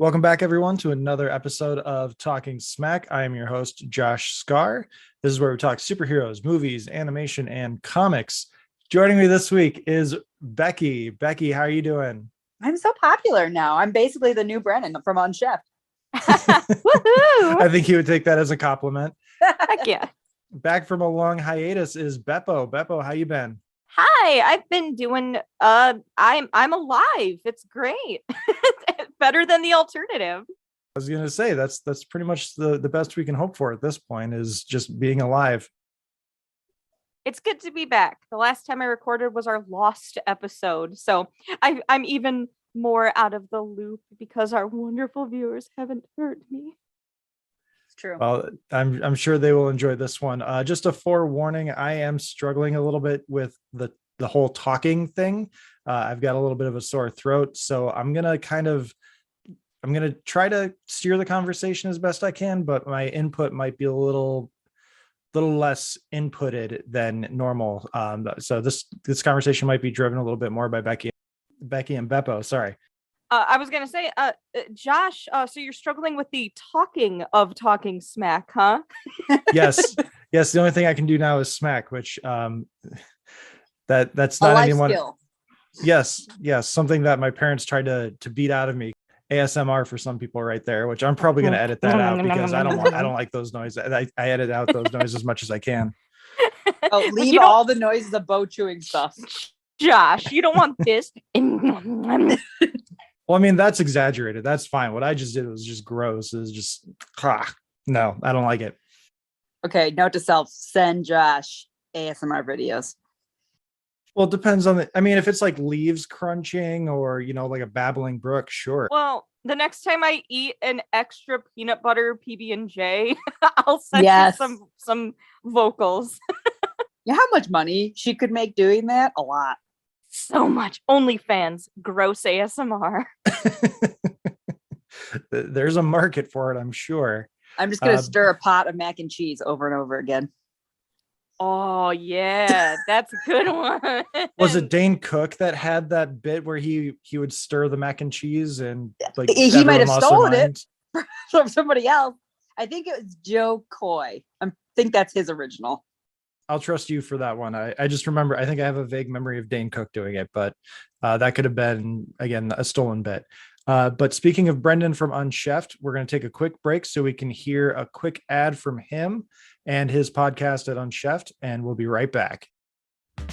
Welcome back, everyone, to another episode of Talking Smack. I am your host, Josh Scar. This is where we talk superheroes, movies, animation, and comics. Joining me this week is Bekkie. Bekkie, how are you doing? I'm so popular now. I'm basically the new Brennan from UnChefed. I think he would take that as a compliment. Heck yeah. Back from a long hiatus is Beppo. Beppo, how you been? Hi, I've been doing I'm alive. It's great. Better than the alternative. I was gonna say that's pretty much the best we can hope for at this point, is just being alive. It's good to be back. The last time I recorded was our lost episode. So I'm even more out of the loop because our wonderful viewers haven't heard me. It's true. Well, I'm sure they will enjoy this one. Just a forewarning, I am struggling a little bit with the whole talking thing. I've got a little bit of a sore throat, so I'm gonna try to steer the conversation as best I can, but my input might be a little less inputted than normal. So this conversation might be driven a little bit more by Bekkie and Beppo. Sorry. I was gonna say, Josh. So you're struggling with the talking smack, huh? Yes. The only thing I can do now is smack, which that's not anyone. Skill. Yes, something that my parents tried to beat out of me. ASMR for some people, right there, which I'm probably going to edit that out because I don't like those noises. I edit out those noises as much as I can. Oh, leave all the noises of Bo chewing stuff. Josh, you don't want this. Well, I mean, that's exaggerated. That's fine. What I just did was just gross. It was just, no, I don't like it. Okay, note to self, send Josh ASMR videos. Well, it depends on if it's like leaves crunching or, like a babbling brook, sure. Well, the next time I eat an extra peanut butter PB&J, I'll send you some vocals. You know how much money she could make doing that? A lot. So much. OnlyFans, gross ASMR. There's a market for it, I'm sure. I'm just going to stir a pot of mac and cheese over and over again. Oh, yeah, that's a good one. Was it Dane Cook that had that bit where he would stir the mac and cheese and like he might have stolen it from somebody else? I think it was Joe Coy. I think that's his original. I'll trust you for that one. I just remember, I think I have a vague memory of Dane Cook doing it, but that could have been, again, a stolen bit. But speaking of Brendan from UnChefed, we're going to take a quick break so we can hear a quick ad from him and his podcast at UnChefed, and we'll be right back.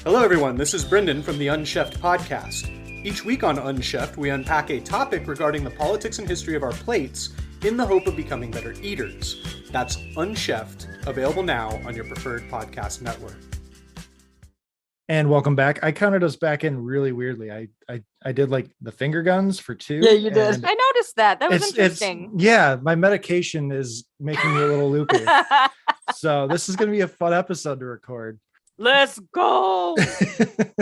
Hello, everyone. This is Brendan from the UnChefed podcast. Each week on UnChefed, we unpack a topic regarding the politics and history of our plates in the hope of becoming better eaters. That's UnChefed, available now on your preferred podcast network. And welcome back. I counted us back in really weirdly. I did like the finger guns for 2. Yeah, you did. I noticed that. That was interesting. My medication is making me a little loopy. So this is going to be a fun episode to record. Let's go.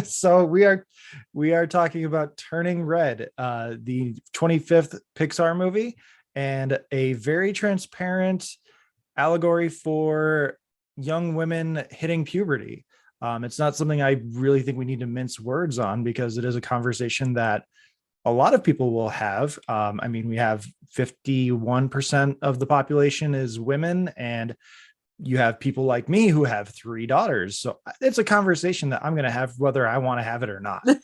So we are talking about Turning Red, the 25th Pixar movie, and a very transparent allegory for young women hitting puberty. It's not something I really think we need to mince words on because it is a conversation that a lot of people will have. We have 51% of the population is women, and you have people like me who have 3 daughters. So it's a conversation that I'm going to have whether I want to have it or not. And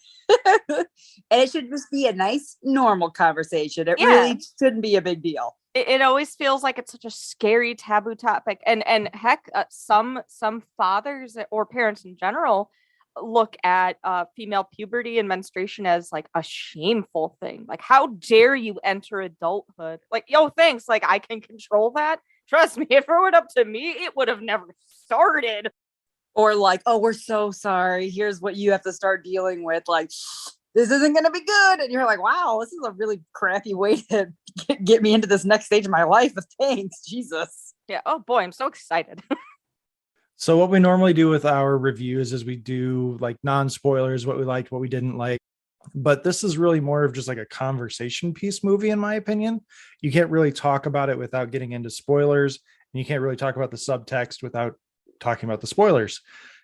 it should just be a nice, normal conversation. It really shouldn't be a big deal. It always feels like it's such a scary taboo topic. And heck, some fathers or parents in general look at female puberty and menstruation as like a shameful thing. Like, how dare you enter adulthood? Like, yo, thanks. Like, I can control that. Trust me, if it were up to me, it would have never started. Or like, oh, we're so sorry. Here's what you have to start dealing with. Like, this isn't going to be good. And you're like, wow, this is a really crappy way to get me into this next stage of my life. Thanks, Jesus. Yeah. Oh boy, I'm so excited. So what we normally do with our reviews is we do like non-spoilers, what we liked, what we didn't like. But this is really more of just like a conversation piece movie, in my opinion. You can't really talk about it without getting into spoilers, and you can't really talk about the subtext without talking about the spoilers.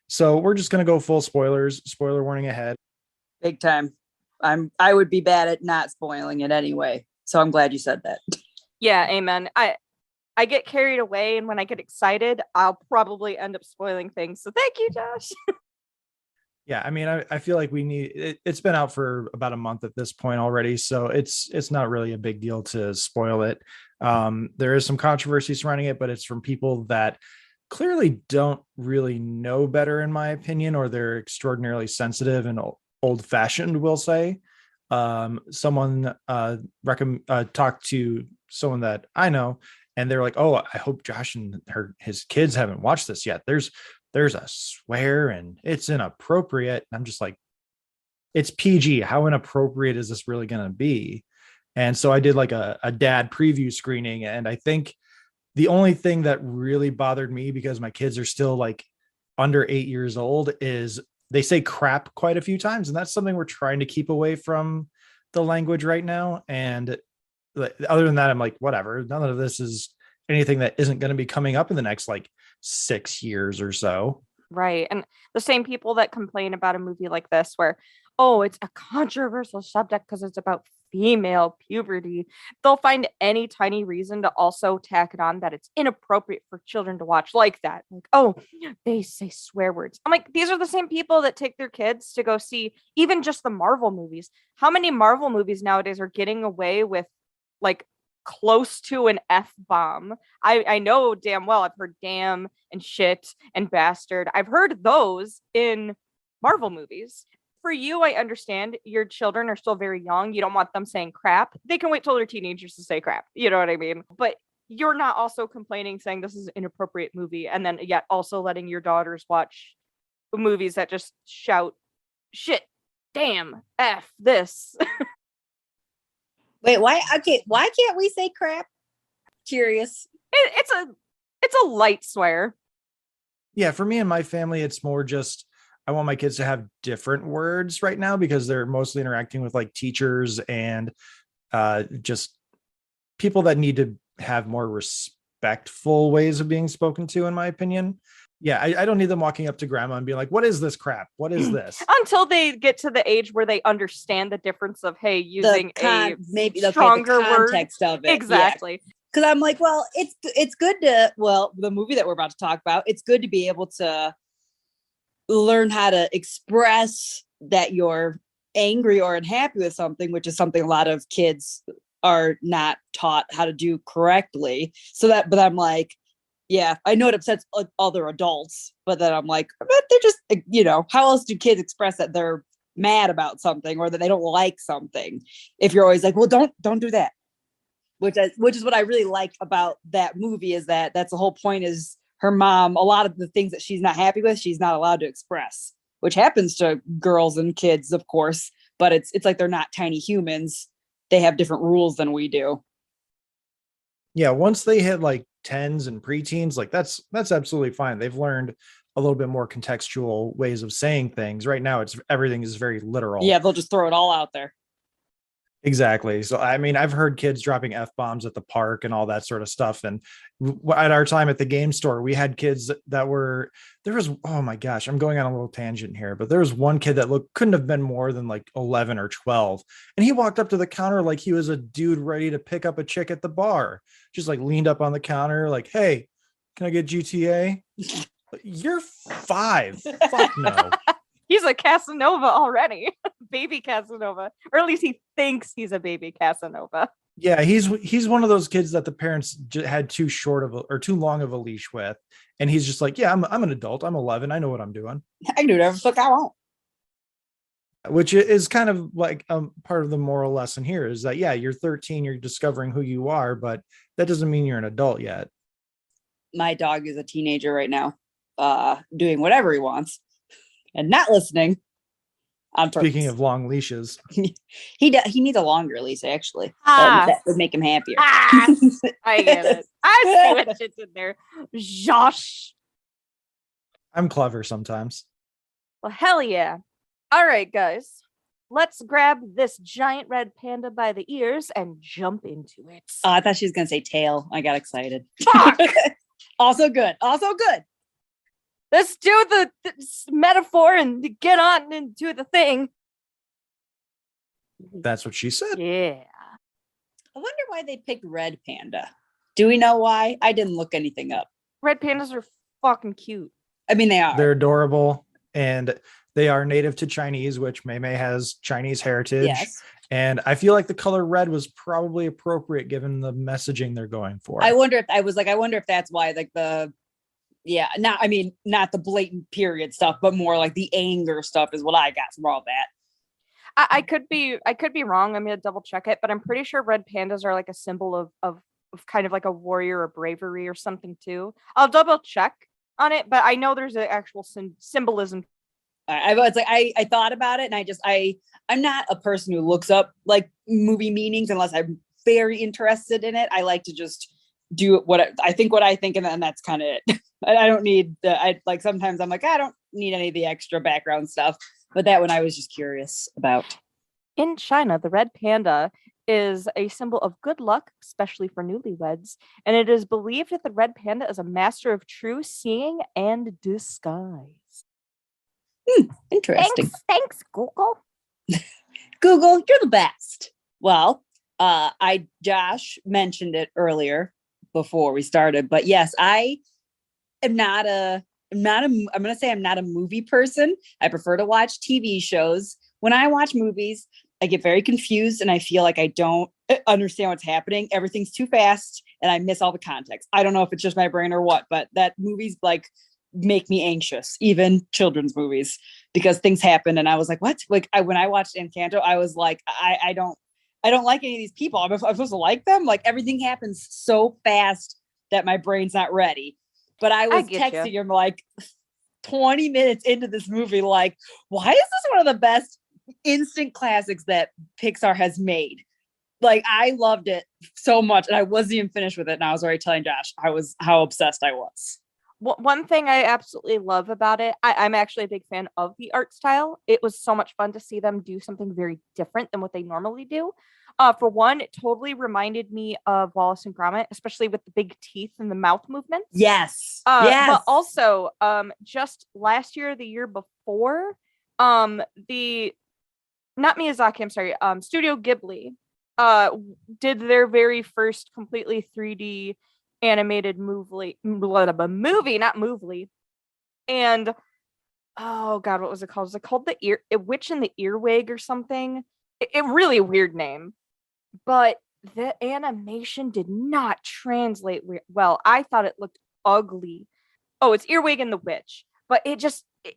So we're just going to go full spoilers, spoiler warning ahead. Big time. I would be bad at not spoiling it anyway. So I'm glad you said that. Yeah, amen. I get carried away, and when I get excited, I'll probably end up spoiling things. So thank you, Josh. Yeah, I mean, I feel like we need it's been out for about a month at this point already, so it's not really a big deal to spoil it. There is some controversy surrounding it, but it's from people that clearly don't really know better, in my opinion, or they're extraordinarily sensitive and old fashioned, we'll say. Someone talked to someone that I know, and they're like, "Oh, I hope Josh and his kids haven't watched this yet. There's a swear and it's inappropriate." I'm just like, it's PG. How inappropriate is this really going to be? And so I did like a dad preview screening. And I think the only thing that really bothered me, because my kids are still like under 8 years old, is they say crap quite a few times. And that's something we're trying to keep away from the language right now. And other than that, I'm like, whatever. None of this is anything that isn't going to be coming up in the next like 6 years or so. Right. And the same people that complain about a movie like this, where, oh, it's a controversial subject because it's about female puberty, they'll find any tiny reason to also tack it on that it's inappropriate for children to watch, like that. Like, oh, they say swear words. I'm like, these are the same people that take their kids to go see even just the Marvel movies. How many Marvel movies nowadays are getting away with like close to an F-bomb? I know damn well I've heard damn and shit and bastard. I've heard those in Marvel movies. For you, I understand your children are still very young. You don't want them saying crap. They can wait till they're teenagers to say crap. You know what I mean? But you're not also complaining saying this is an inappropriate movie, and then yet also letting your daughters watch movies that just shout shit, damn, F this. Wait, why? Okay, why can't we say crap? Curious. It's a light swear. Yeah, for me and my family, it's more just I want my kids to have different words right now because they're mostly interacting with like teachers and just people that need to have more respectful ways of being spoken to, in my opinion. Yeah, I don't need them walking up to grandma and being like, "What is this crap? What is this?" Until they get to the age where they understand the difference of, hey, using maybe stronger the context word. of it. Exactly. Because I'm like, well, it's good to, well, the movie that we're about to talk about, it's good to be able to learn how to express that you're angry or unhappy with something, which is something a lot of kids are not taught how to do correctly. So that, but I'm like, yeah, I know it upsets other adults, but then I'm like, but they're just, how else do kids express that they're mad about something or that they don't like something? If you're always like, well, don't do that. Which is what I really like about that movie, is that that's the whole point, is her mom, a lot of the things that she's not happy with, she's not allowed to express, which happens to girls and kids, of course, but it's like they're not tiny humans. They have different rules than we do. Yeah, once they hit like tens and preteens, like that's absolutely fine. They've learned a little bit more contextual ways of saying things. Right now, everything is very literal. Yeah, they'll just throw it all out there. Exactly. So, I mean, I've heard kids dropping F-bombs at the park and all that sort of stuff. And at our time at the game store, we had kids that were, oh my gosh, I'm going on a little tangent here, but there was one kid that couldn't have been more than like 11 or 12. And he walked up to the counter like he was a dude ready to pick up a chick at the bar. Just like leaned up on the counter like, "Hey, can I get GTA?" You're 5. Fuck no. He's a Casanova already. Baby Casanova. Or at least he thinks he's a baby Casanova. Yeah, he's one of those kids that the parents had too long of a leash with, and he's just like, "Yeah, I'm an adult. I'm 11. I know what I'm doing. I can do whatever the fuck I want." Which is kind of like part of the moral lesson here, is that, yeah, you're 13, you're discovering who you are, but that doesn't mean you're an adult yet. My dog is a teenager right now, doing whatever he wants and not listening. Speaking of long leashes, he needs a longer leash, actually. That would make him happier. I get it. I see what shit's in there. Josh. I'm clever sometimes. Well, hell yeah. All right, guys. Let's grab this giant red panda by the ears and jump into it. Oh, I thought she was going to say tail. I got excited. Fuck! Also good. Let's do the metaphor and get on into the thing. That's what she said. Yeah. I wonder why they picked red panda. Do we know why? I didn't look anything up. Red pandas are fucking cute. I mean, they are. They're adorable, and they are native to Chinese, which Mei Mei has Chinese heritage. Yes. And I feel like the color red was probably appropriate given the messaging they're going for. I wonder if that's why, like not the blatant period stuff, but more like the anger stuff is what I got from all that. I could be wrong. I'm gonna double check it, but I'm pretty sure red pandas are like a symbol of kind of like a warrior or bravery or something too. I'll double check on it, but I know there's an actual symbolism. I thought about it, and I'm not a person who looks up like movie meanings unless I'm very interested in it. I like to just do what I think, and then that's kind of it. I don't need sometimes I'm like, I don't need any of the extra background stuff, but that one I was just curious about. In China, the red panda is a symbol of good luck, especially for newlyweds, and it is believed that the red panda is a master of true seeing and disguise. Interesting. Thanks, Google. Google, you're the best. Well, Josh mentioned it earlier before we started, but yes, I'm not a movie person. I prefer to watch TV shows. When I watch movies, I get very confused and I feel like I don't understand what's happening. Everything's too fast and I miss all the context. I don't know if it's just my brain or what, but that movies like make me anxious, even children's movies, because things happen. And I was like, what? Like when I watched Encanto, I was like, I don't like any of these people. I'm supposed to like them. Like everything happens so fast that my brain's not ready. But I was texting him like 20 minutes into this movie, like, why is this one of the best instant classics that Pixar has made? Like, I loved it so much, and I wasn't even finished with it. And I was already telling Josh how obsessed I was. One thing I absolutely love about it, I'm actually a big fan of the art style. It was so much fun to see them do something very different than what they normally do. For one, it totally reminded me of Wallace and Gromit, especially with the big teeth and the mouth movements. Yes. But also, just last year, the year before, not Miyazaki, I'm sorry, Studio Ghibli, did their very first completely 3D animated movie, not movie. And oh god, what was it called? Was it called The Witch in the Earwig or something? It really weird name, but the animation did not translate well. I thought it looked ugly. Oh, it's Earwig and the Witch, but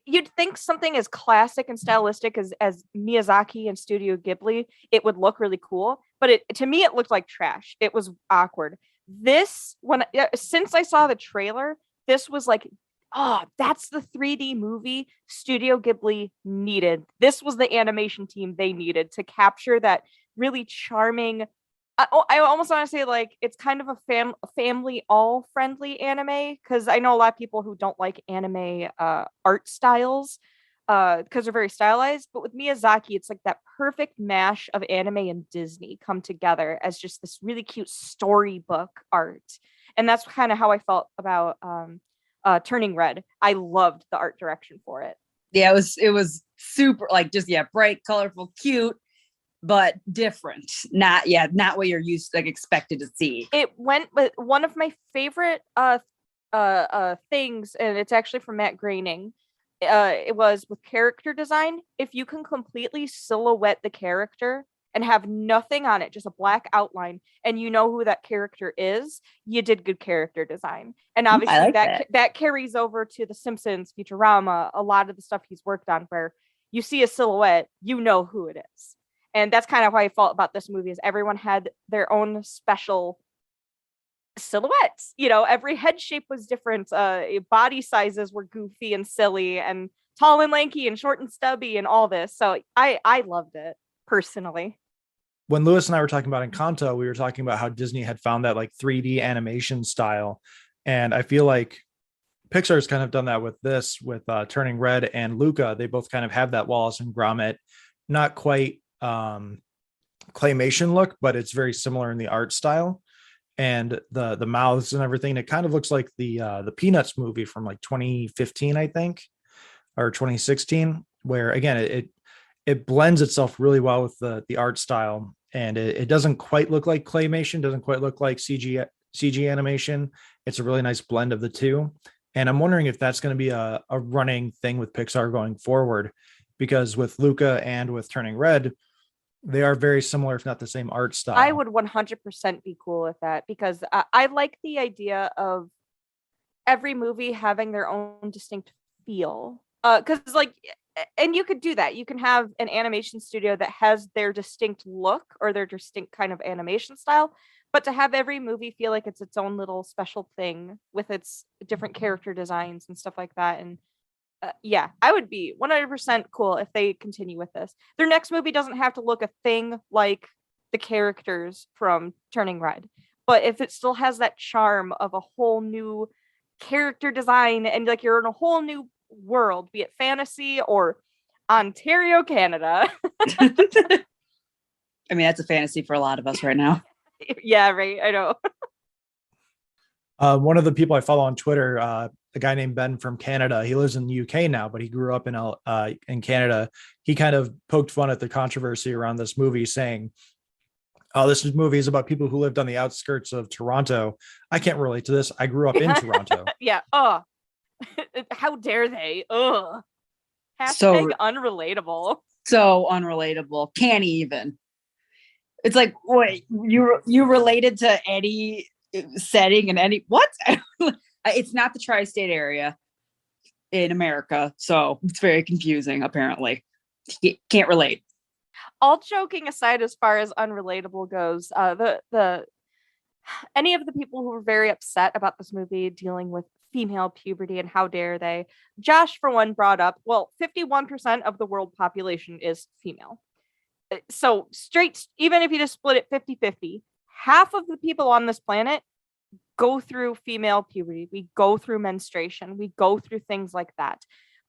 you'd think something as classic and stylistic as Miyazaki and Studio Ghibli, it would look really cool, but to me it looked like trash. It was awkward. Since I saw the trailer, this was like, that's the 3D movie Studio Ghibli needed. This was the animation team they needed to capture that really charming. I almost want to say like it's kind of a family all friendly anime, because I know a lot of people who don't like anime art styles because they're very stylized. But with Miyazaki, it's like that perfect mash of anime and Disney come together as just this really cute storybook art. And that's kind of how I felt about Turning Red. I loved the art direction for it. Yeah, it was super, like, just bright, colorful, cute, but different. Not what you're used to, like, expected to see. It went with one of my favorite things, and it's actually from Matt Groening. It was with character design. If you can completely silhouette the character and have nothing on it, just a black outline, and you know who that character is, you did good character design. And obviously that carries over to The Simpsons, Futurama, a lot of the stuff he's worked on, where you see a silhouette, you know who it is. And that's kind of how I felt about this movie, is everyone had their own special silhouettes. Every head shape was different. Body sizes were goofy and silly, and tall and lanky and short and stubby and all this. So I loved it personally. When Lewis and I were talking about Encanto, we were talking about how Disney had found that like 3D animation style. And I feel like Pixar's kind of done that with Turning Red and Luca. They both kind of have that Wallace and Gromit, not quite claymation look, but it's very similar in the art style and the mouths and everything. It kind of looks like the Peanuts movie from like 2015, I think, or 2016, where again, it it blends itself really well with the art style, and it doesn't quite look like claymation, doesn't quite look like CG animation. It's a really nice blend of the two. And I'm wondering if that's going to be a running thing with Pixar going forward, because with Luca and with Turning Red, they are very similar, if not the same art style. I would 100% be cool with that, because I like the idea of every movie having their own distinct feel. Because like, and you could do that. You can have an animation studio that has their distinct look or their distinct kind of animation style, but to have every movie feel like it's its own little special thing with its different character designs and stuff like that. And yeah, I would be 100% cool if they continue with this. Their next movie doesn't have to look a thing like the characters from Turning Red, but if it still has that charm of a whole new character design and like you're in a whole new world, be it fantasy or Ontario, Canada. I mean, that's a fantasy for a lot of us right now. Yeah, right. I know. One of the people I follow on Twitter, a guy named Ben from Canada, he lives in the UK now, but he grew up in Canada. He kind of poked fun at the controversy around this movie, saying, "Oh, this movie is about people who lived on the outskirts of Toronto. I can't relate to this. I grew up in Toronto." Yeah. Oh, how dare they? Ugh. Hashtag So unrelatable. So unrelatable. Can't even. It's like, wait, you related to any setting and any what? It's not the tri-state area in America, so it's very confusing. Apparently, can't relate. All joking aside, as far as unrelatable goes, the any of the people who were very upset about this movie dealing with female puberty and how dare they, Josh for one brought up, well, 51% of the world population is female. So straight, even if you just split it 50-50, half of the people on this planet go through female puberty. We go through menstruation. We go through things like that.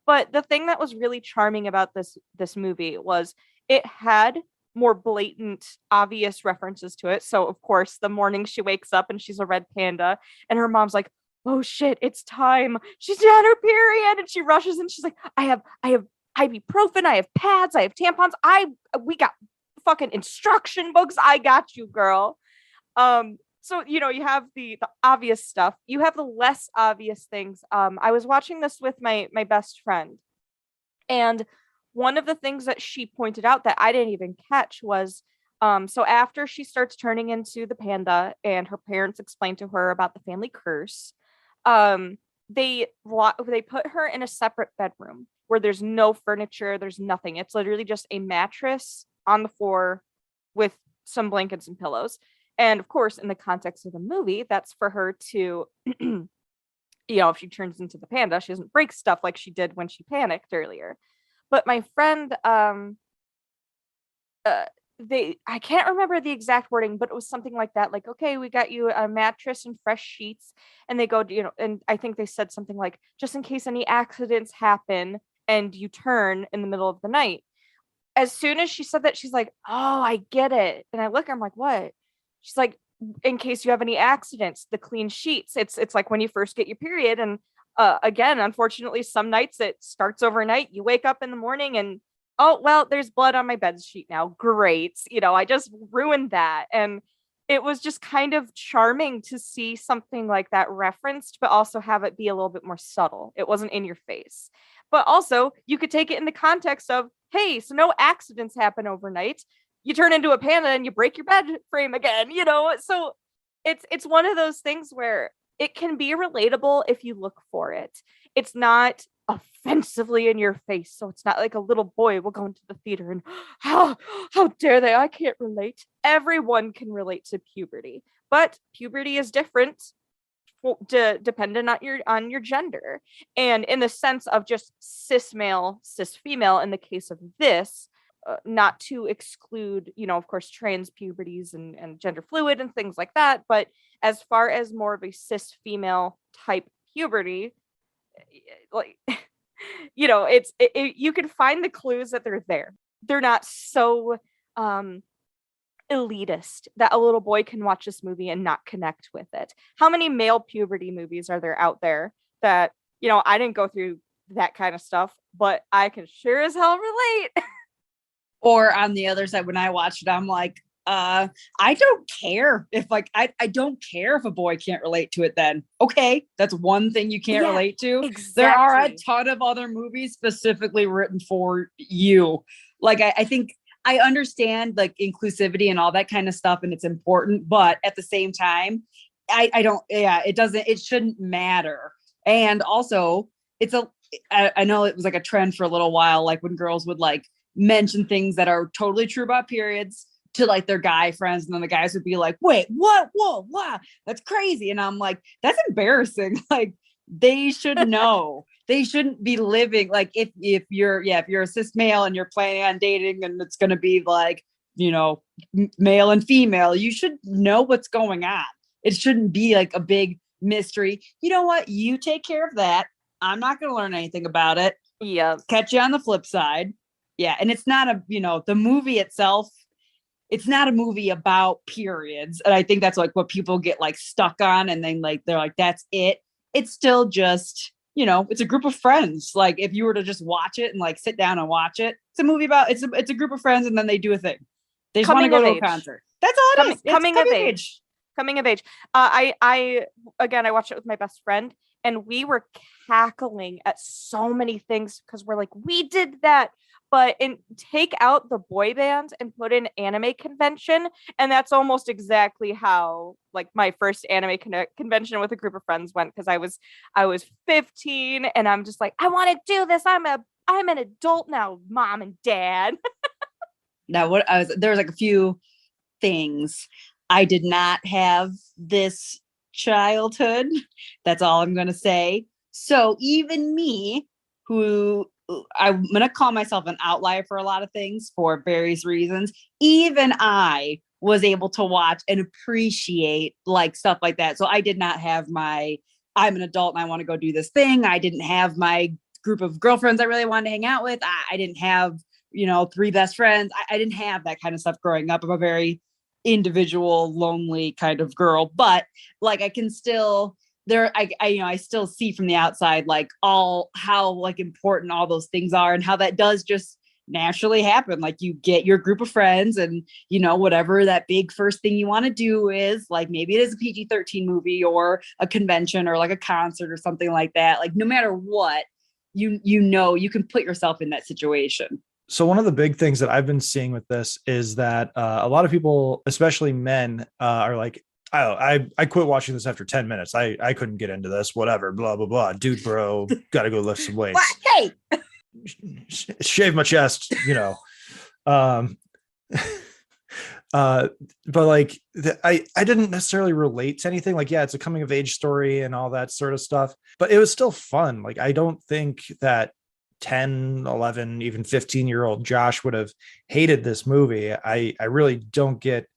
But the thing that was really charming about this movie was it had more blatant, obvious references to it. So of course, the morning she wakes up and she's a red panda, and her mom's like, "Oh shit, it's time. She's on her period," and she rushes and she's like, I have ibuprofen, I have pads, I have tampons, we got fucking instruction books. I got you, girl. So you have the obvious stuff. You have the less obvious things. I was watching this with my best friend, and one of the things that she pointed out that I didn't even catch was so after she starts turning into the panda and her parents explain to her about the family curse, they put her in a separate bedroom where there's no furniture, there's nothing. It's literally just a mattress on the floor with some blankets and pillows. And of course, in the context of the movie, that's for her to, if she turns into the panda, she doesn't break stuff like she did when she panicked earlier. But my friend, I can't remember the exact wording, but it was something like that. Like, okay, we got you a mattress and fresh sheets. And they go, and I think they said something like, just in case any accidents happen and you turn in the middle of the night. As soon as she said that, she's like, "Oh, I get it." And I look, I'm like, "What?" She's like, "In case you have any accidents, the clean sheets. It's like when you first get your period. And again, unfortunately, some nights it starts overnight. You wake up in the morning and, oh, well, there's blood on my bed sheet now. Great. I just ruined that." And it was just kind of charming to see something like that referenced, but also have it be a little bit more subtle. It wasn't in your face. But also, you could take it in the context of, hey, so no accidents happen overnight. You turn into a panda and you break your bed frame again, So it's one of those things where it can be relatable if you look for it. It's not offensively in your face. So it's not like a little boy will go into the theater and how dare they? I can't relate. Everyone can relate to puberty, but puberty is different dependent on your gender. And in the sense of just cis male, cis female, in the case of this, not to exclude, of course, trans puberties and gender fluid and things like that. But as far as more of a cis female type puberty, like, you can find the clues that they're there. They're not so elitist that a little boy can watch this movie and not connect with it. How many male puberty movies are there out there that, I didn't go through that kind of stuff, but I can sure as hell relate. Or on the other side, when I watched it, I'm like, I don't care if like I don't care if a boy can't relate to it. Then okay, that's one thing you can't relate to. Exactly. There are a ton of other movies specifically written for you. Like I think I understand like inclusivity and all that kind of stuff, and it's important, but at the same time, I don't. Yeah, it shouldn't matter. And also, I know it was like a trend for a little while, like when girls would like mention things that are totally true about periods to like their guy friends, and then the guys would be like, wait, what? Whoa, wow, that's crazy. And I'm like, that's embarrassing. Like they should know. They shouldn't be living like if you're a cis male and you're planning on dating and it's gonna be like, male and female, you should know what's going on. It shouldn't be like a big mystery. You know what? You take care of that. I'm not gonna learn anything about it. Yeah. Catch you on the flip side. Yeah. And it's not the movie itself, it's not a movie about periods. And I think that's like what people get like stuck on. And then like, they're like, that's it. It's still just, it's a group of friends. Like if you were to just watch it and like sit down and watch it, it's a movie about, it's a group of friends and then they do a thing. They just want to go to a concert. That's all it is. Coming of age. Coming of age. I watched it with my best friend and we were cackling at so many things because we're like, we did that. But take out the boy bands and put in anime convention. And that's almost exactly how like my first anime convention with a group of friends went. Cause I was 15 and I'm just like, I want to do this. I'm an adult now, mom and dad. Now there was like a few things. I did not have this childhood. That's all I'm going to say. So even me, who I'm going to call myself an outlier for a lot of things for various reasons, even I was able to watch and appreciate like stuff like that. So I did not have I'm an adult and I want to go do this thing. I didn't have my group of girlfriends I really wanted to hang out with. I didn't have, 3 best friends. I didn't have that kind of stuff growing up. I'm a very individual, lonely kind of girl, but like I can still I still see from the outside like how like important all those things are and how that does just naturally happen. Like you get your group of friends and whatever that big first thing you want to do is, like maybe it is a PG-13 movie or a convention or like a concert or something like that. Like no matter what, you can put yourself in that situation. So one of the big things that I've been seeing with this is that a lot of people, especially men, are like, I quit watching this after 10 minutes. I couldn't get into this, whatever, blah, blah, blah. Dude, bro, got to go lift some weights. Hey, shave my chest, but like I didn't necessarily relate to anything. Like, yeah, it's a coming of age story and all that sort of stuff, but it was still fun. Like, I don't think that 10, 11, even 15-year-old Josh would have hated this movie. I really don't get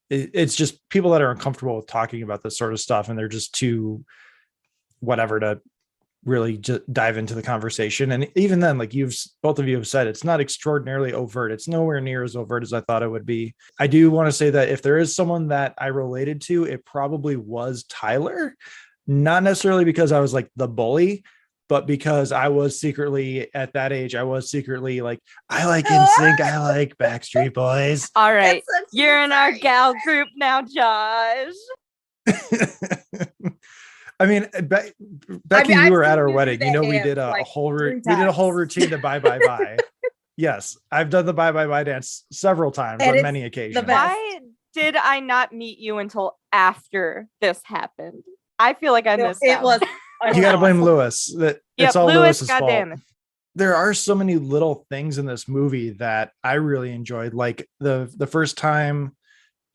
it. It's just people that are uncomfortable with talking about this sort of stuff and they're just too whatever to really just dive into the conversation. And even then, like both of you have said, it's not extraordinarily overt. It's nowhere near as overt as I thought it would be. I do want to say that if there is someone that I related to, it probably was Tyler, not necessarily because I was like the bully, but because I was secretly at that age, I was secretly like, I like NSYNC, I like Backstreet Boys. All right, you're in our gal group now, Josh. I mean, Becky, you were at our wedding. We did a whole routine to bye bye bye. Yes, I've done the bye bye bye dance several times on many occasions. Why did I not meet you until after this happened? I feel like I missed out. You got to blame Lewis. It's all Lewis's fault. Goddamn it. There are so many little things in this movie that I really enjoyed. Like the first time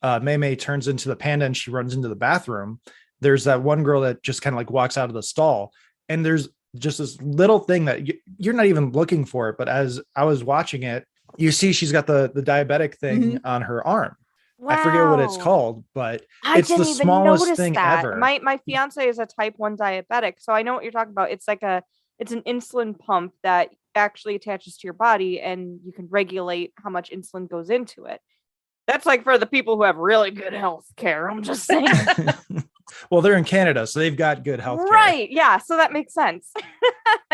Mei Mei turns into the panda and she runs into the bathroom, there's that one girl that just kind of like walks out of the stall. And there's just this little thing that you're not even looking for it. But as I was watching it, you see she's got the diabetic thing on her arm. Wow. I forget what it's called, but it's the smallest thing ever. My fiance is a type 1 diabetic, so I know what you're talking about. It's like it's an insulin pump that actually attaches to your body and you can regulate how much insulin goes into it. That's like for the people who have really good health care. I'm just saying. Well, they're in Canada, so they've got good healthcare. Right. Yeah. So that makes sense.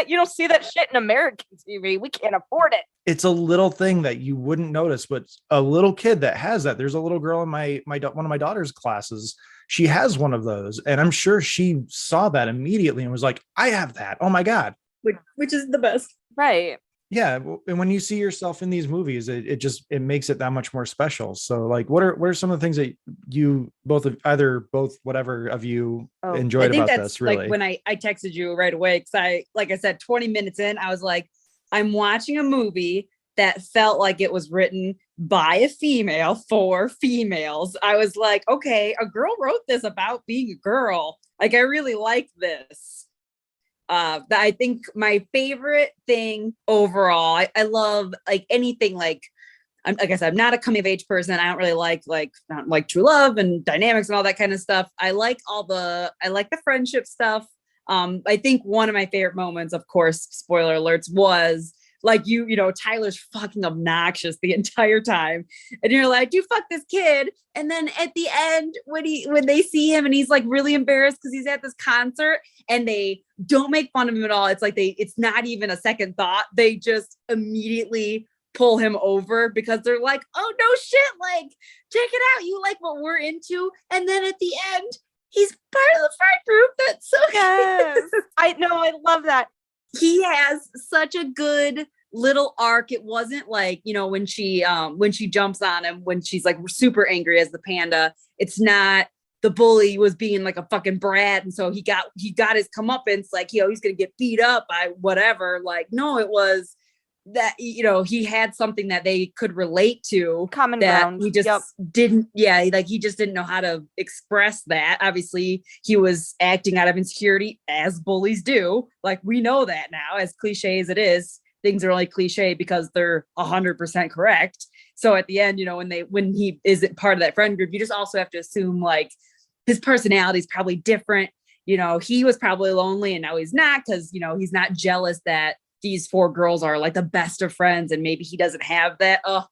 You don't see that shit in American TV. We can't afford it. It's a little thing that you wouldn't notice, but a little kid that has that. There's a little girl in my one of my daughter's classes. She has one of those, and I'm sure she saw that immediately and was like, "I have that. Oh my god!" Which is the best. Right. Yeah, and when you see yourself in these movies, it just it makes it that much more special. So, like, what are some of the things that you both whatever of you enjoyed about this? Really, like when I texted you right away, because I said 20 minutes in, I was like, I'm watching a movie that felt like it was written by a female for females. I was like, okay, a girl wrote this about being a girl. Like, I really like this. I think my favorite thing overall, I love like anything like like I said, I'm not a coming of age person. I don't really like true love and dynamics and all that kind of stuff. I like the friendship stuff. I think one of my favorite moments, of course, spoiler alerts, was like Tyler's fucking obnoxious the entire time, and you're like, you fuck this kid, and then at the end when they see him and he's like really embarrassed because he's at this concert and they don't make fun of him at all. It's like it's not even a second thought. They just immediately pull him over because they're like, oh no shit, like check it out, you like what we're into, and then at the end he's part of the friend group. That's so yes. I know, I love that. He has such a good little arc. It wasn't like, when she jumps on him when she's like super angry as the panda, it's not the bully was being like a fucking brat, and so he got his comeuppance, like he's gonna get beat up by whatever. Like, no, it was that he had something that they could relate to, common that ground. he just didn't he just didn't know how to express that. Obviously he was acting out of insecurity, as bullies do. Like, we know that now, as cliche as it is. Things are only cliche because they're 100% correct. So at the end, when he isn't part of that friend group, you just also have to assume like his personality is probably different. He was probably lonely and now he's not, because he's not jealous that these 4 girls are like the best of friends, and maybe he doesn't have that. Oh,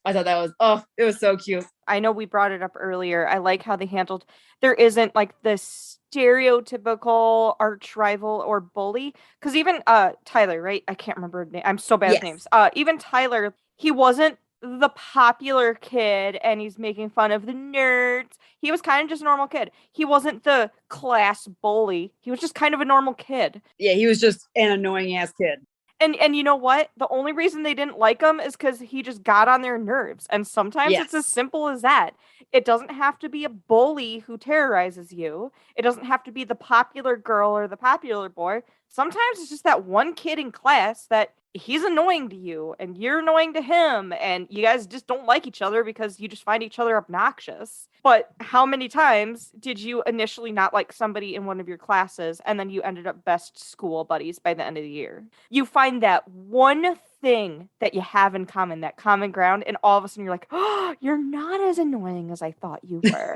I thought that was, it was so cute. I know we brought it up earlier. I like how they handled, there isn't like this stereotypical arch rival or bully, because even Tyler, right? I can't remember his name. I'm so bad with names. Even Tyler, he wasn't the popular kid and he's making fun of the nerds. He was kind of just a normal kid. He wasn't the class bully. He was just kind of a normal kid. Yeah, he was just an annoying ass kid. And you know what? The only reason they didn't like him is because he just got on their nerves. And sometimes it's as simple as that. It doesn't have to be a bully who terrorizes you. It doesn't have to be the popular girl or the popular boy. Sometimes it's just that one kid in class that he's annoying to you and you're annoying to him, and you guys just don't like each other because you just find each other obnoxious. But how many times did you initially not like somebody in one of your classes and then you ended up best school buddies by the end of the year? You find that one thing that you have in common, that common ground, and all of a sudden you're like, oh, you're not as annoying as I thought you were.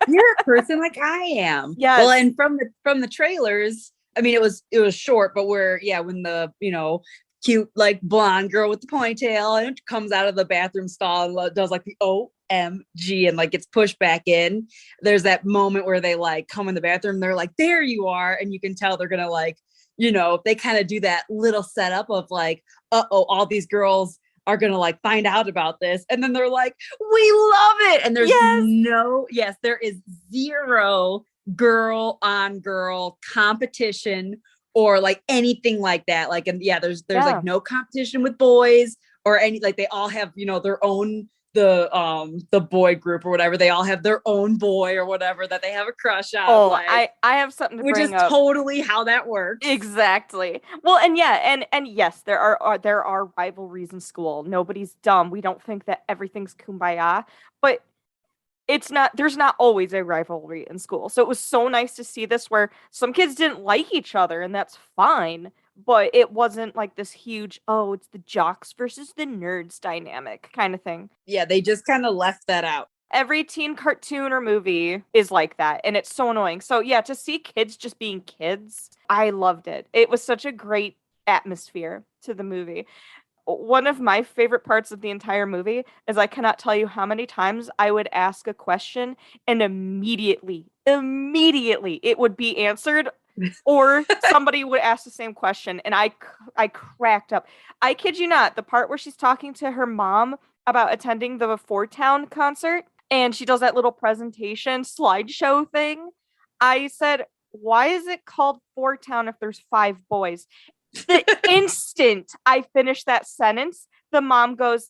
You're a person like I am. Yes. Well, and from the trailers, I mean, it was short, but when the cute like blonde girl with the ponytail and comes out of the bathroom stall and does like the OMG and like gets pushed back in. There's that moment where they like come in the bathroom, they're like, there you are, and you can tell they're gonna like, they kind of do that little setup of like, all these girls are gonna like find out about this, and then they're like, we love it, and there's there is zero girl on girl competition or like anything like that. Like, and there's like no competition with boys or any, like they all have, their own, the boy group or whatever. They all have their own boy or whatever that they have a crush on. Oh, like, I have something to which bring is up. totally how that works. Exactly. Well, and yes, there are rivalries in school. Nobody's dumb. We don't think that everything's kumbaya, but there's not always a rivalry in school. So it was so nice to see this where some kids didn't like each other, and that's fine, but it wasn't like this huge, oh, it's the jocks versus the nerds dynamic kind of thing. Yeah, they just kind of left that out. Every teen cartoon or movie is like that, and it's so annoying. So yeah, to see kids just being kids, I loved it. It was such a great atmosphere to the movie. one of my favorite parts of the entire movie is I cannot tell you how many times I would ask a question and immediately it would be answered, or somebody would ask the same question and I cracked up. I kid you not, the part where she's talking to her mom about attending the Four Town concert and she does that little presentation slideshow thing. I said, why is it called Four Town if there's 5 boys? The instant I finished that sentence, the mom goes,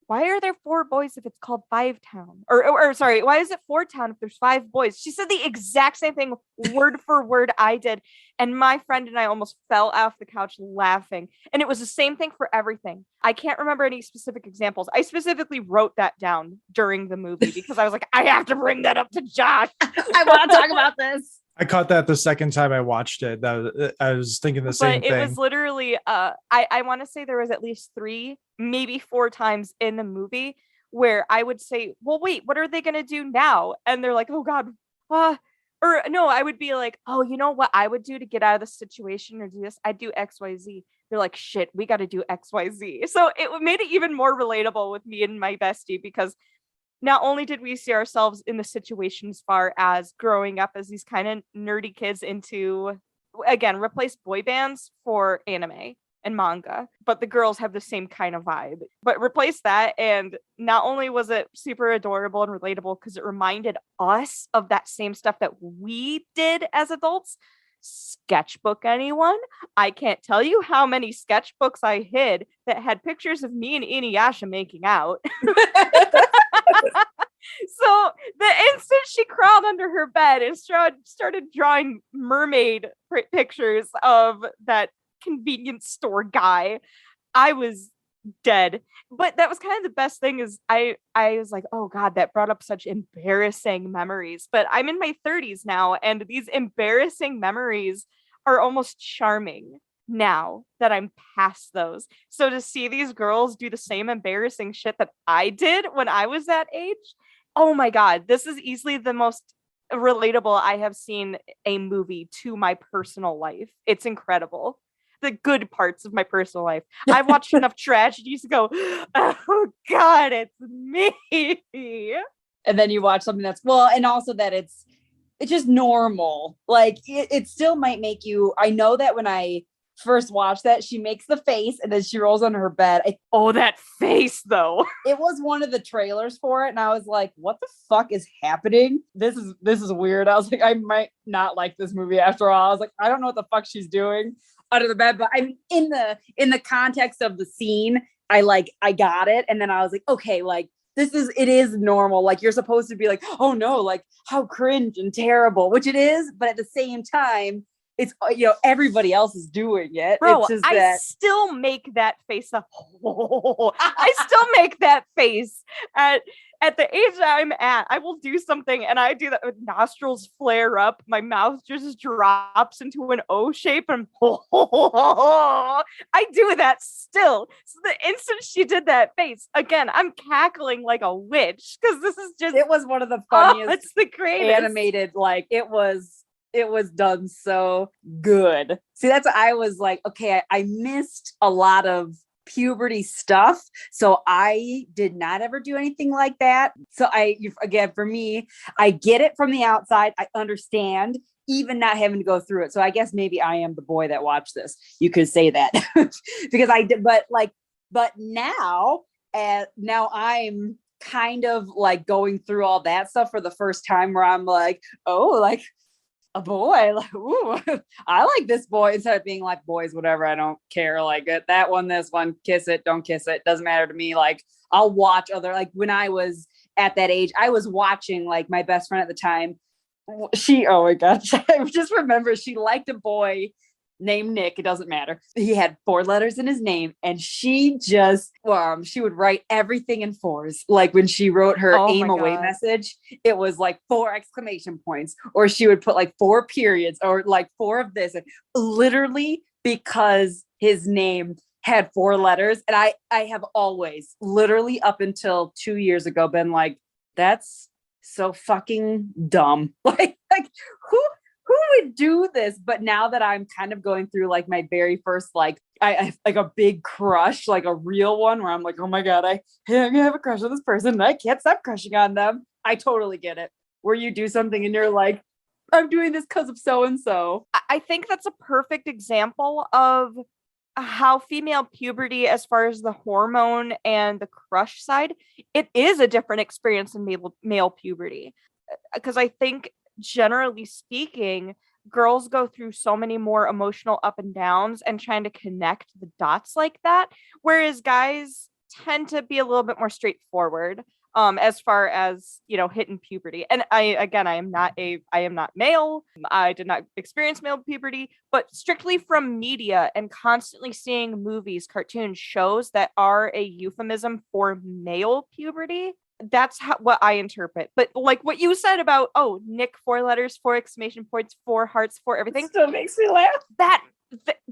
why are there 4 boys if it's called Five Town? Or sorry, why is it Four Town if there's 5 boys? She said the exact same thing, word for word I did. And my friend and I almost fell off the couch laughing. And it was the same thing for everything. I can't remember any specific examples. I specifically wrote that down during the movie because I was like, I have to bring that up to Josh. I want to talk about this. I caught that the second time I watched it. I was thinking the same thing. It was literally, I want to say there was at least 3, maybe 4 times in the movie where I would say, well, wait, what are they going to do now? And they're like, oh God. Or no, I would be like, oh, you know what I would do to get out of the situation or do this? I'd do X, Y, Z. They're like, shit, we got to do X, Y, Z. So it made it even more relatable with me and my bestie because not only did we see ourselves in the situation as far as growing up as these kind of nerdy kids into, again, replace boy bands for anime and manga, but the girls have the same kind of vibe. But replace that, and not only was it super adorable and relatable because it reminded us of that same stuff that we did as adults. Sketchbook, anyone? I can't tell you how many sketchbooks I hid that had pictures of me and Inuyasha making out. So the instant she crawled under her bed and started drawing mermaid pictures of that convenience store guy, I was dead. But that was kind of the best thing is I was like, oh God, that brought up such embarrassing memories. But I'm in my 30s now, and these embarrassing memories are almost charming now that I'm past those. So to see these girls do the same embarrassing shit that I did when I was that age, oh my God, this is easily the most relatable I have seen a movie to my personal life. It's incredible. The good parts of my personal life. I've watched enough tragedies to go, oh God, it's me. And then you watch something that's, well, and also that it's just normal. Like it still might make you, I know that when I first watched that, she makes the face and then she rolls on her bed. Oh, that face though. It was one of the trailers for it. And I was like, what the fuck is happening? This is weird. I was like, I might not like this movie after all. I was like, I don't know what the fuck she's doing under the bed, but I'm in the context of the scene. I got it. And then I was like, okay, like it is normal. Like you're supposed to be like, oh no, like how cringe and terrible, which it is. But at the same time, it's, everybody else is doing it. Bro, it's just I still make that face. I still make that face at the age that I'm at. I will do something and I do that with nostrils flare up. My mouth just drops into an O shape and I do that still. So the instant she did that face, again, I'm cackling like a witch because this is just. It was one of the funniest. It's the greatest. Animated, like it was done so good. See, that's what I was like, okay, I missed a lot of puberty stuff. So I did not ever do anything like that. So again, for me, I get it from the outside. I understand even not having to go through it. So I guess maybe I am the boy that watched this. You could say that because I did, but now I'm kind of like going through all that stuff for the first time where I'm like, oh, like a boy, like, ooh, I like this boy, instead of being like, boys, whatever, I don't care, like that one, this one, kiss it, don't kiss it, doesn't matter to me. Like I'll watch other, like when I was at that age, I was watching, like my best friend at the time, oh my gosh, I just remember she liked a boy named Nick. It doesn't matter. He had 4 letters in his name, and she just she would write everything in 4s. Like when she wrote her aim away message, it was like 4 exclamation points, or she would put like 4 periods, or like 4 of this, and literally because his name had 4 letters. And I have always, literally up until 2 years ago, been like, that's so fucking dumb. Like who I do this? But now that I'm kind of going through like my very first, like, I like a big crush, like a real one where I'm like, oh my God, I have a crush on this person and I can't stop crushing on them. I totally get it. Where you do something and you're like, I'm doing this because of so-and-so. I think that's a perfect example of how female puberty, as far as the hormone and the crush side, it is a different experience than male puberty. Because I think, generally speaking, girls go through so many more emotional up and downs and trying to connect the dots like that, whereas guys tend to be a little bit more straightforward as far as, you know, hitting puberty. And I am not male. I did not experience male puberty, but strictly from media and constantly seeing movies, cartoons, shows that are a euphemism for male puberty, that's what I interpret. But like what you said about, oh, Nick, 4 letters, 4 exclamation points, 4 hearts, 4 everything, It still makes me laugh. that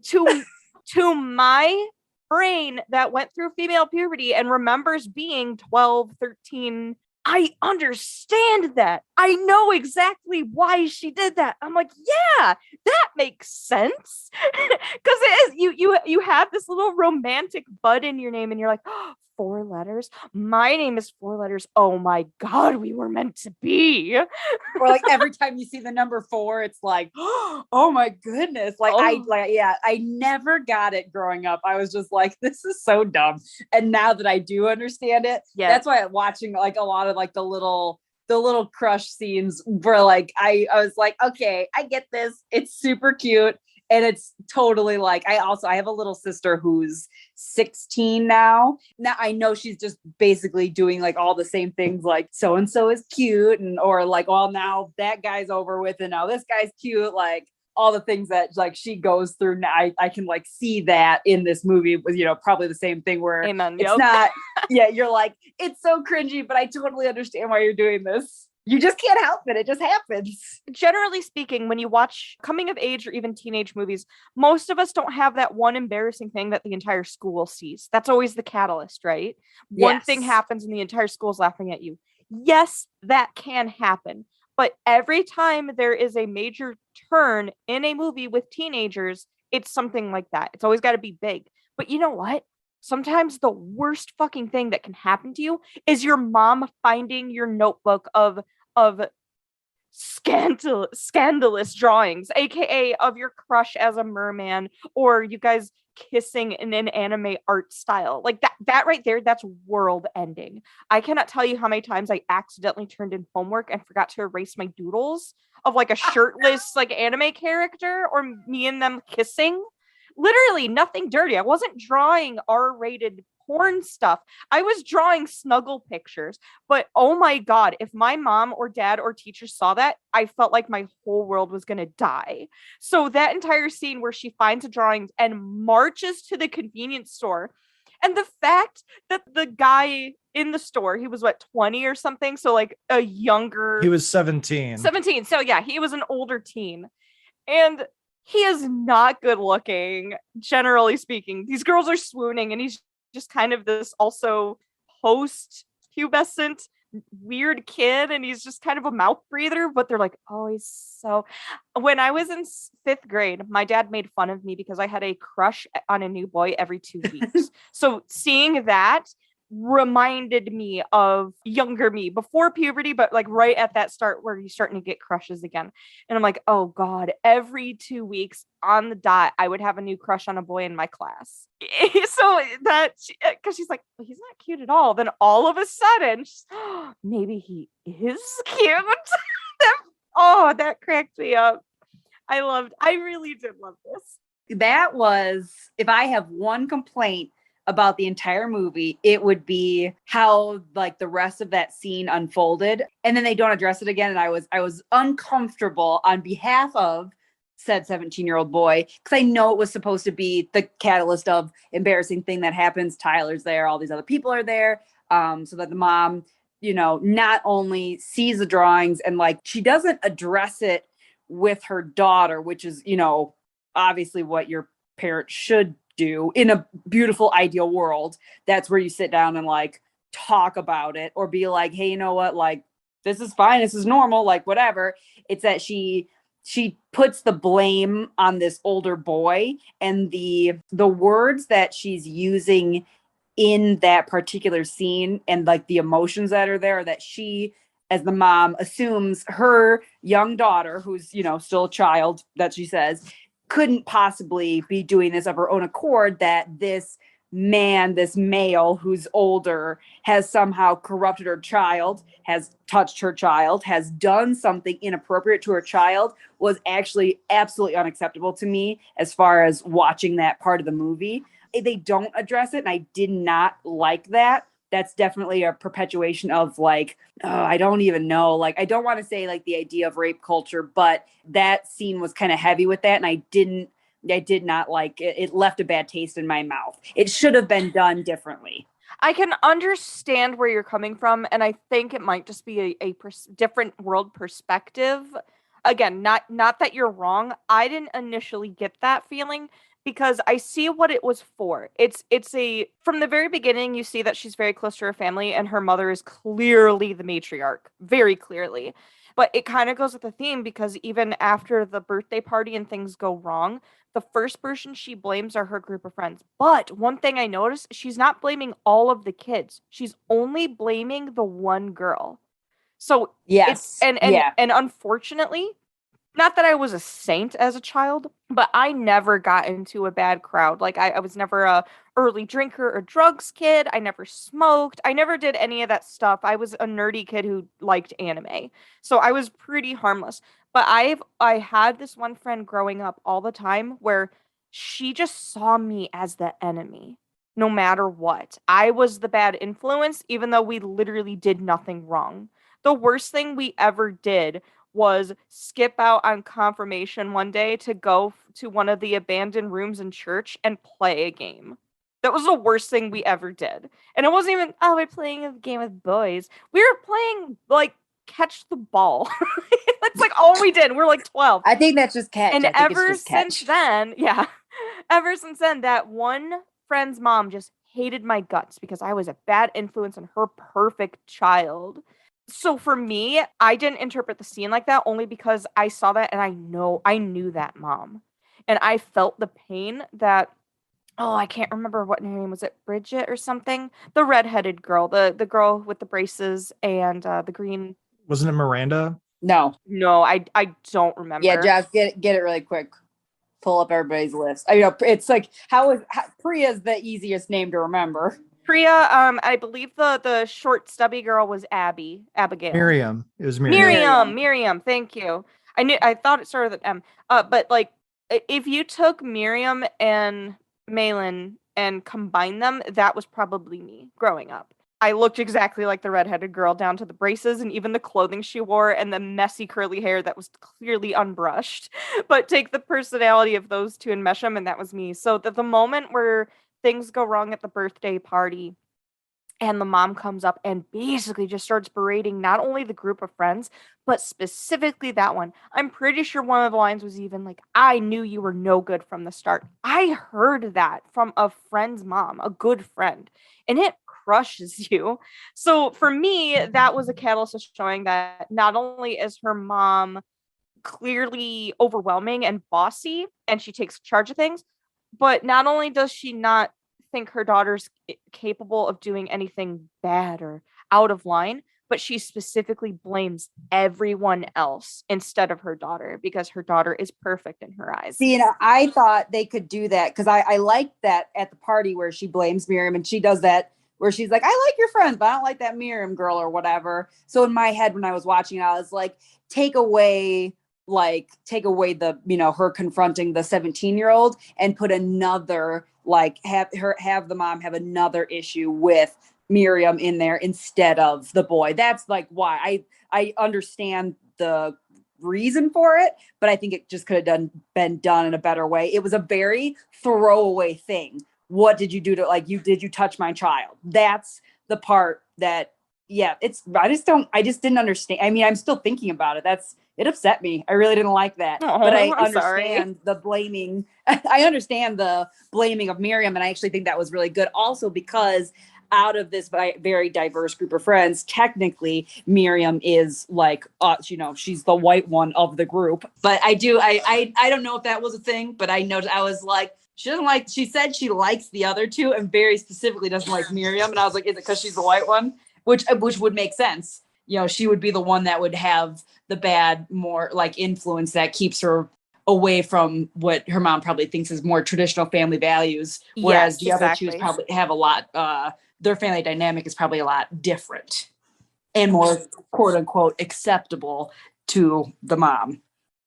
to my brain that went through female puberty and remembers being 12, 13, I understand that. I know exactly why she did that. I'm like, yeah, that makes sense. Because it is, you have this little romantic bud in your name and you're like, oh, 4 letters. My name is 4 letters. Oh my God, we were meant to be. Or like every time you see the number 4, it's like, oh my goodness. Like I never got it growing up. I was just like, this is so dumb. And now that I do understand it, that's why I'm watching like a lot of like the little crush scenes where like I was like, okay, I get this. It's super cute. And it's totally like, I have a little sister who's 16 now. Now I know she's just basically doing like all the same things, like so-and-so is cute. And, or like, well, now that guy's over with and now this guy's cute. Like all the things that like she goes through now, I can like see that in this movie with, you know, probably the same thing where Amen. It's not, you're like, it's so cringy, but I totally understand why you're doing this. You just can't help it. It just happens. Generally speaking, when you watch coming of age or even teenage movies, most of us don't have that one embarrassing thing that the entire school sees. That's always the catalyst, right? One thing happens and the entire school's laughing at you. Yes, that can happen. But every time there is a major turn in a movie with teenagers, it's something like that. It's always got to be big. But you know what? Sometimes the worst fucking thing that can happen to you is your mom finding your notebook of scandalous drawings, aka of your crush as a merman, or you guys kissing in an anime art style. Like that right there, that's world ending. I cannot tell you how many times I accidentally turned in homework and forgot to erase my doodles of like a shirtless like anime character or me and them kissing. Literally nothing dirty. I wasn't drawing R-rated porn stuff. I was drawing snuggle pictures. But oh my God, if my mom or dad or teacher saw that, I felt like my whole world was going to die. So that entire scene where she finds a drawing and marches to the convenience store, and the fact that the guy in the store, he was what, 20 or something? So like a younger... He was 17. 17. So yeah, he was an older teen. And he is not good looking, generally speaking. These girls are swooning, and he's just kind of this also post-pubescent weird kid, and he's just kind of a mouth breather, but they're like, oh, he's so... When I was in 5th grade, my dad made fun of me because I had a crush on a new boy every 2 weeks. So seeing that reminded me of younger me before puberty, but like right at that start where you're starting to get crushes again. And I'm like, oh God, every 2 weeks on the dot, I would have a new crush on a boy in my class. So that, because she's like, well, he's not cute at all. Then all of a sudden, maybe he is cute. That cracked me up. I really did love this. That was, if I have one complaint about the entire movie, it would be how like the rest of that scene unfolded, and then they don't address it again. And I was uncomfortable on behalf of said 17-year-old boy, because I know it was supposed to be the catalyst of embarrassing thing that happens. Tyler's there, all these other people are there, so that the mom, you know, not only sees the drawings and like she doesn't address it with her daughter, which is, you know, obviously what your parent should do in a beautiful ideal world. That's where you sit down and like talk about it, or be like, hey, you know what, like this is fine, this is normal, like whatever. It's that she she puts the blame on this older boy, and the words that she's using in that particular scene and like the emotions that are there, that she as the mom assumes her young daughter, who's, you know, still a child, that she says couldn't possibly be doing this of her own accord, that this man, this male who's older, has somehow corrupted her child, has touched her child, has done something inappropriate to her child, was actually absolutely unacceptable to me as far as watching that part of the movie. They don't address it, and I did not like that. That's definitely a perpetuation of like, I don't even know. Like, I don't want to say like the idea of rape culture, but that scene was kind of heavy with that. And I did not like it. It left a bad taste in my mouth. It should have been done differently. I can understand where you're coming from, and I think it might just be a different world perspective. Again, not that you're wrong. I didn't initially get that feeling because I see what it was for. It's a from the very beginning, you see that she's very close to her family, and her mother is clearly the matriarch, very clearly. But it kind of goes with the theme because even after the birthday party and things go wrong, the first person she blames are her group of friends. But one thing I noticed, she's not blaming all of the kids. She's only blaming the one girl. So Yes. And unfortunately, not that I was a saint as a child, but I never got into a bad crowd. Like I was never a early drinker or drugs kid. I never smoked. I never did any of that stuff. I was a nerdy kid who liked anime. So I was pretty harmless. But I had this one friend growing up all the time where she just saw me as the enemy. No matter what. I was the bad influence, even though we literally did nothing wrong. The worst thing we ever did was skip out on confirmation one day to go to one of the abandoned rooms in church and play a game. That was the worst thing we ever did. And it wasn't even, oh, we're playing a game with boys. We were playing, like, catch the ball. That's, like, all we did. We're, like, 12. I think that's just catch. And I think ever it's just since catch. then, yeah, ever since then, that one friend's mom just hated my guts because I was a bad influence on her perfect child. So for me, I didn't interpret the scene like that only because I saw that and I knew that mom. And I felt the pain that, oh, I can't remember what her name was. It Bridget or something? The redheaded girl, the girl with the braces and the green. Wasn't it Miranda? No, I don't remember. Yeah, Josh, get it really quick. Pull up everybody's list. You know, it's like how Priya's the easiest name to remember. Priya, I believe the short stubby girl was Abigail. Miriam. It was Miriam. Miriam, thank you. I thought it started with M. But like if you took Miriam and Malin and combined them, that was probably me growing up. I looked exactly like the redheaded girl down to the braces and even the clothing she wore and the messy curly hair that was clearly unbrushed. But take the personality of those two and mesh them, and that was me. So that the moment where things go wrong at the birthday party and the mom comes up and basically just starts berating not only the group of friends, but specifically that one. I'm pretty sure one of the lines was even like, I knew you were no good from the start. I heard that from a friend's mom, a good friend, and it crushes you. So for me, that was a catalyst of showing that not only is her mom clearly overwhelming and bossy and she takes charge of things, but not only does she not think her daughter's capable of doing anything bad or out of line, but she specifically blames everyone else instead of her daughter because her daughter is perfect in her eyes. See, I thought they could do that because I liked that at the party where she blames Miriam, and she does that where she's like, I like your friends, but I don't like that Miriam girl or whatever. So in my head, when I was watching it, I was like, take away the, you know, her confronting the 17-year-old and put another, like have the mom have another issue with Miriam in there instead of the boy. That's like why I understand the reason for it, but I think it just could have been done in a better way. It was a very throwaway thing. What did you do to, like, did you touch my child? That's the part that, yeah, I just didn't understand. I mean, I'm still thinking about it. It upset me. I really didn't like that. Oh, but I I'm sorry. understand the blaming. I understand the blaming of Miriam, and I actually think that was really good also because out of this very diverse group of friends, technically Miriam is like, she's the white one of the group. But I don't know if that was a thing, but I noticed, I was like, she said she likes the other two and very specifically doesn't like Miriam. And I was like, is it because she's the white one? Which would make sense. She would be the one that would have the bad, more like influence that keeps her away from what her mom probably thinks is more traditional family values. Whereas the other two probably have a lot, their family dynamic is probably a lot different and more quote unquote acceptable to the mom.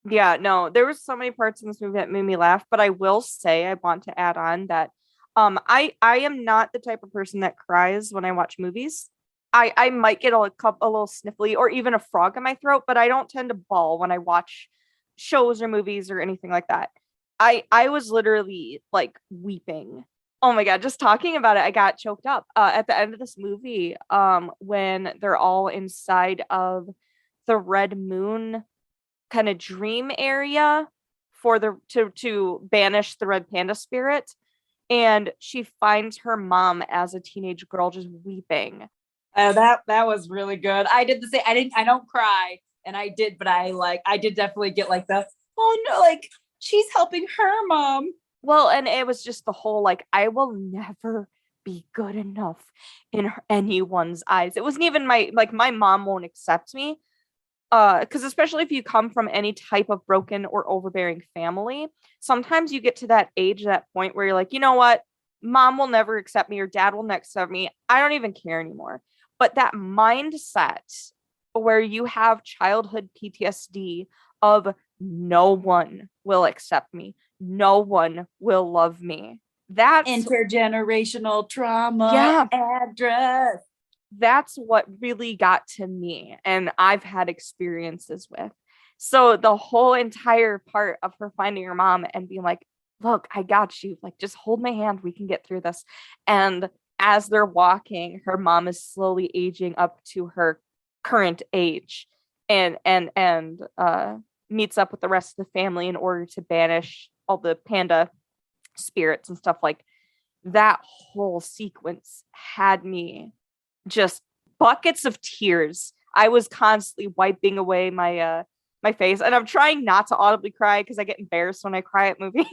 Yeah, no, there was so many parts in this movie that made me laugh, but I will say, I want to add on that I am not the type of person that cries when I watch movies. I might get a little sniffly or even a frog in my throat, but I don't tend to bawl when I watch shows or movies or anything like that. I was literally like weeping. Oh my God, just talking about it, I got choked up. At the end of this movie, when they're all inside of the Red Moon kind of dream area for to banish the red panda spirit, and she finds her mom as a teenage girl just weeping. That was really good. I did the same. I don't cry, and I did, but I did definitely get like the, oh no, like she's helping her mom. Well, and it was just the whole like, I will never be good enough in anyone's eyes. It wasn't even my mom won't accept me. Because especially if you come from any type of broken or overbearing family, sometimes you get to that age, that point where you're like, you know what, mom will never accept me or dad will never accept me. I don't even care anymore. But that mindset where you have childhood PTSD of no one will accept me, no one will love me. That's intergenerational trauma address. That's what really got to me, and I've had experiences with. So the whole entire part of her finding her mom and being like, look, I got you, like, just hold my hand, we can get through this. And as they're walking, her mom is slowly aging up to her current age and meets up with the rest of the family in order to banish all the panda spirits and stuff. Like, that whole sequence had me just buckets of tears. I was constantly wiping away my my face, and I'm trying not to audibly cry because I get embarrassed when I cry at movies.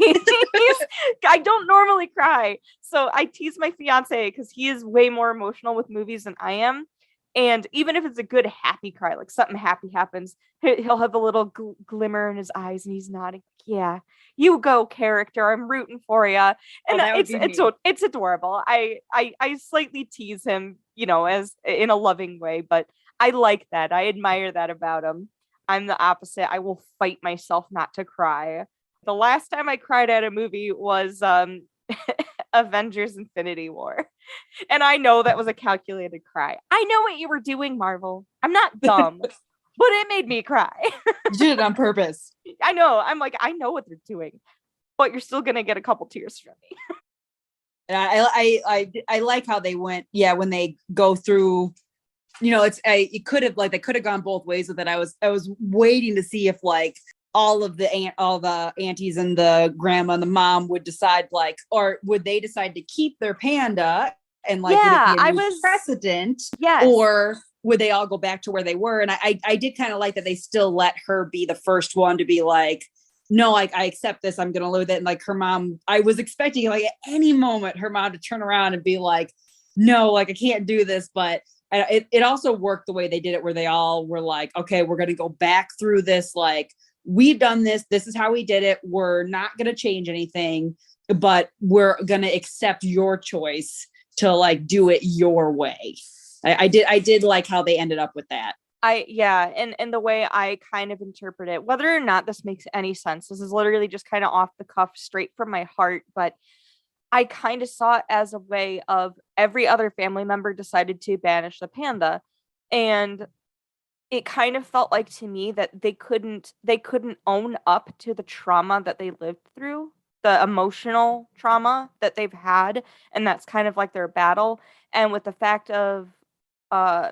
I don't normally cry, so I tease my fiance because he is way more emotional with movies than I am. And even if it's a good happy cry, like something happy happens, he'll have a little glimmer in his eyes and he's nodding, yeah, you go, character, I'm rooting for you. And it's adorable. I slightly tease him, as in a loving way, but I like that. I admire that about him. I'm the opposite. I will fight myself not to cry. The last time I cried at a movie was Avengers Infinity War. And I know that was a calculated cry. I know what you were doing, Marvel. I'm not dumb, but it made me cry. You did it on purpose. I know. I'm like, I know what they're doing, but you're still going to get a couple tears from me. And I like how they went. Yeah. When they go through, it could have they could have gone both ways with it. I was waiting to see if like all the aunties and the grandma and the mom would decide or would they decide to keep their panda and would it be a new precedent? Yes. Or would they all go back to where they were? And I did kind of like that they still let her be the first one to be like, no, I accept this, I'm gonna live with it. And like her mom, I was expecting like at any moment her mom to turn around and be like, no, like I can't do this. But it also worked the way they did it, where they all were like, okay, we're gonna go back through this, like we've done this is how we did it, we're not gonna change anything, but we're gonna accept your choice to like do it your way. I did like how they ended up with that. And the way I kind of interpret it, whether or not this makes any sense, this is literally just kind of off the cuff, straight from my heart, but I kind of saw it as a way of every other family member decided to banish the panda, and it kind of felt like to me that they couldn't own up to the trauma that they lived through, the emotional trauma that they've had, and that's kind of like their battle. And with the fact of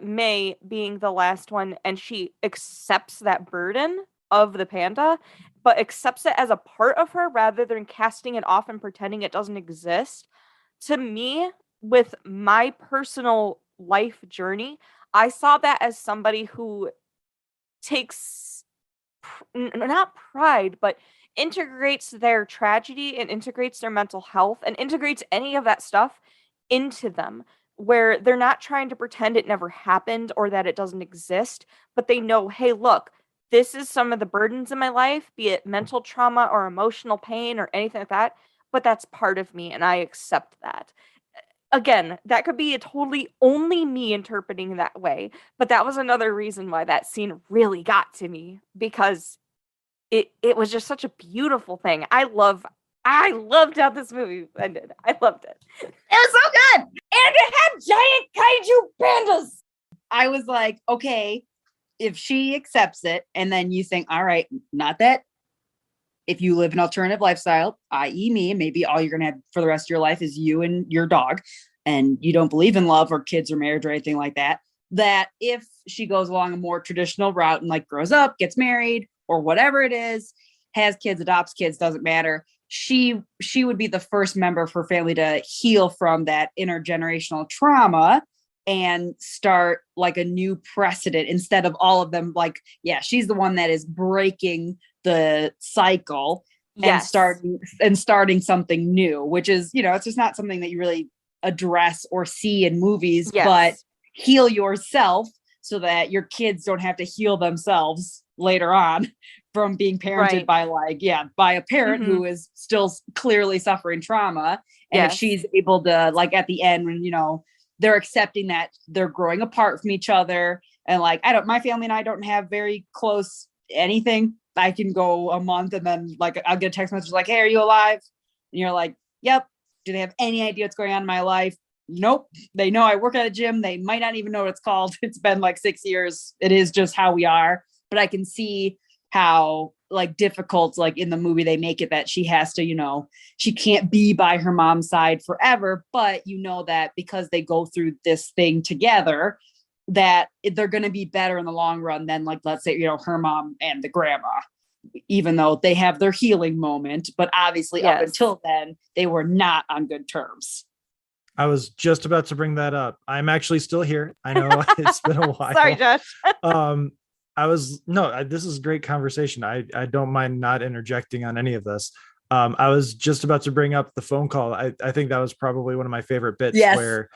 May being the last one, and she accepts that burden of the panda, but accepts it as a part of her rather than casting it off and pretending it doesn't exist. To me, with my personal life journey, I saw that as somebody who takes not pride, but integrates their tragedy and integrates their mental health and integrates any of that stuff into them, where they're not trying to pretend it never happened or that it doesn't exist, but they know, hey, look, this is some of the burdens in my life, be it mental trauma or emotional pain or anything like that, but that's part of me and I accept that. Again, that could be a totally only me interpreting that way, but that was another reason why that scene really got to me, because it was just such a beautiful thing. I loved how this movie ended. I loved it. It was so good. And it had giant kaiju pandas. I was like, okay, if she accepts it, and then you think, all right, not that if you live an alternative lifestyle, i.e. me, maybe all you're going to have for the rest of your life is you and your dog, and you don't believe in love or kids or marriage or anything like that, that if she goes along a more traditional route and like grows up, gets married or whatever it is, has kids, adopts kids, doesn't matter, she would be the first member of her family to heal from that intergenerational trauma and start like a new precedent, instead of all of them like, yeah, she's the one that is breaking the cycle and starting something new, which is, it's just not something that you really address or see in movies. But heal yourself so that your kids don't have to heal themselves later on from being parented by a parent who is still clearly suffering trauma. And if she's able to, like, at the end, when they're accepting that they're growing apart from each other, and like, my family and I don't have very close anything. I can go a month and then like I'll get a text message like, hey, are you alive? And you're like, yep. Do they have any idea what's going on in my life? Nope. They know I work at a gym. They might not even know what it's called. It's been like 6 years. It is just how we are. But I can see how like difficult, like in the movie, they make it that she has to, she can't be by her mom's side forever. But that because they go through this thing together, that they're going to be better in the long run than, like, let's say, her mom and the grandma, even though they have their healing moment. But obviously up until then, they were not on good terms. I was just about to bring that up. I'm actually still here. I know it's been a while. Sorry, Josh. This is great conversation. I don't mind not interjecting on any of this. I was just about to bring up the phone call. I think that was probably one of my favorite bits where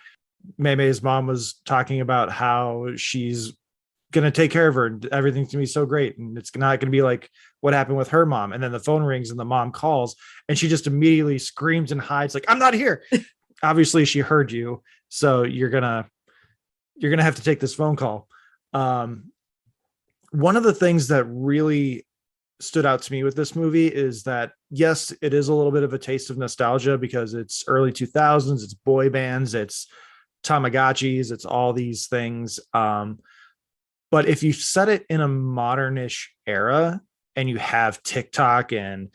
Maymay's mom was talking about how she's going to take care of her and everything's going to be so great. And it's not going to be like what happened with her mom. And then the phone rings and the mom calls and she just immediately screams and hides like, I'm not here. Obviously she heard you. So you're going to have to take this phone call. One of the things that really stood out to me with this movie is that, yes, it is a little bit of a taste of nostalgia because it's early 2000s, it's boy bands, it's Tamagotchis, it's all these things. But if you set it in a modernish era and you have TikTok and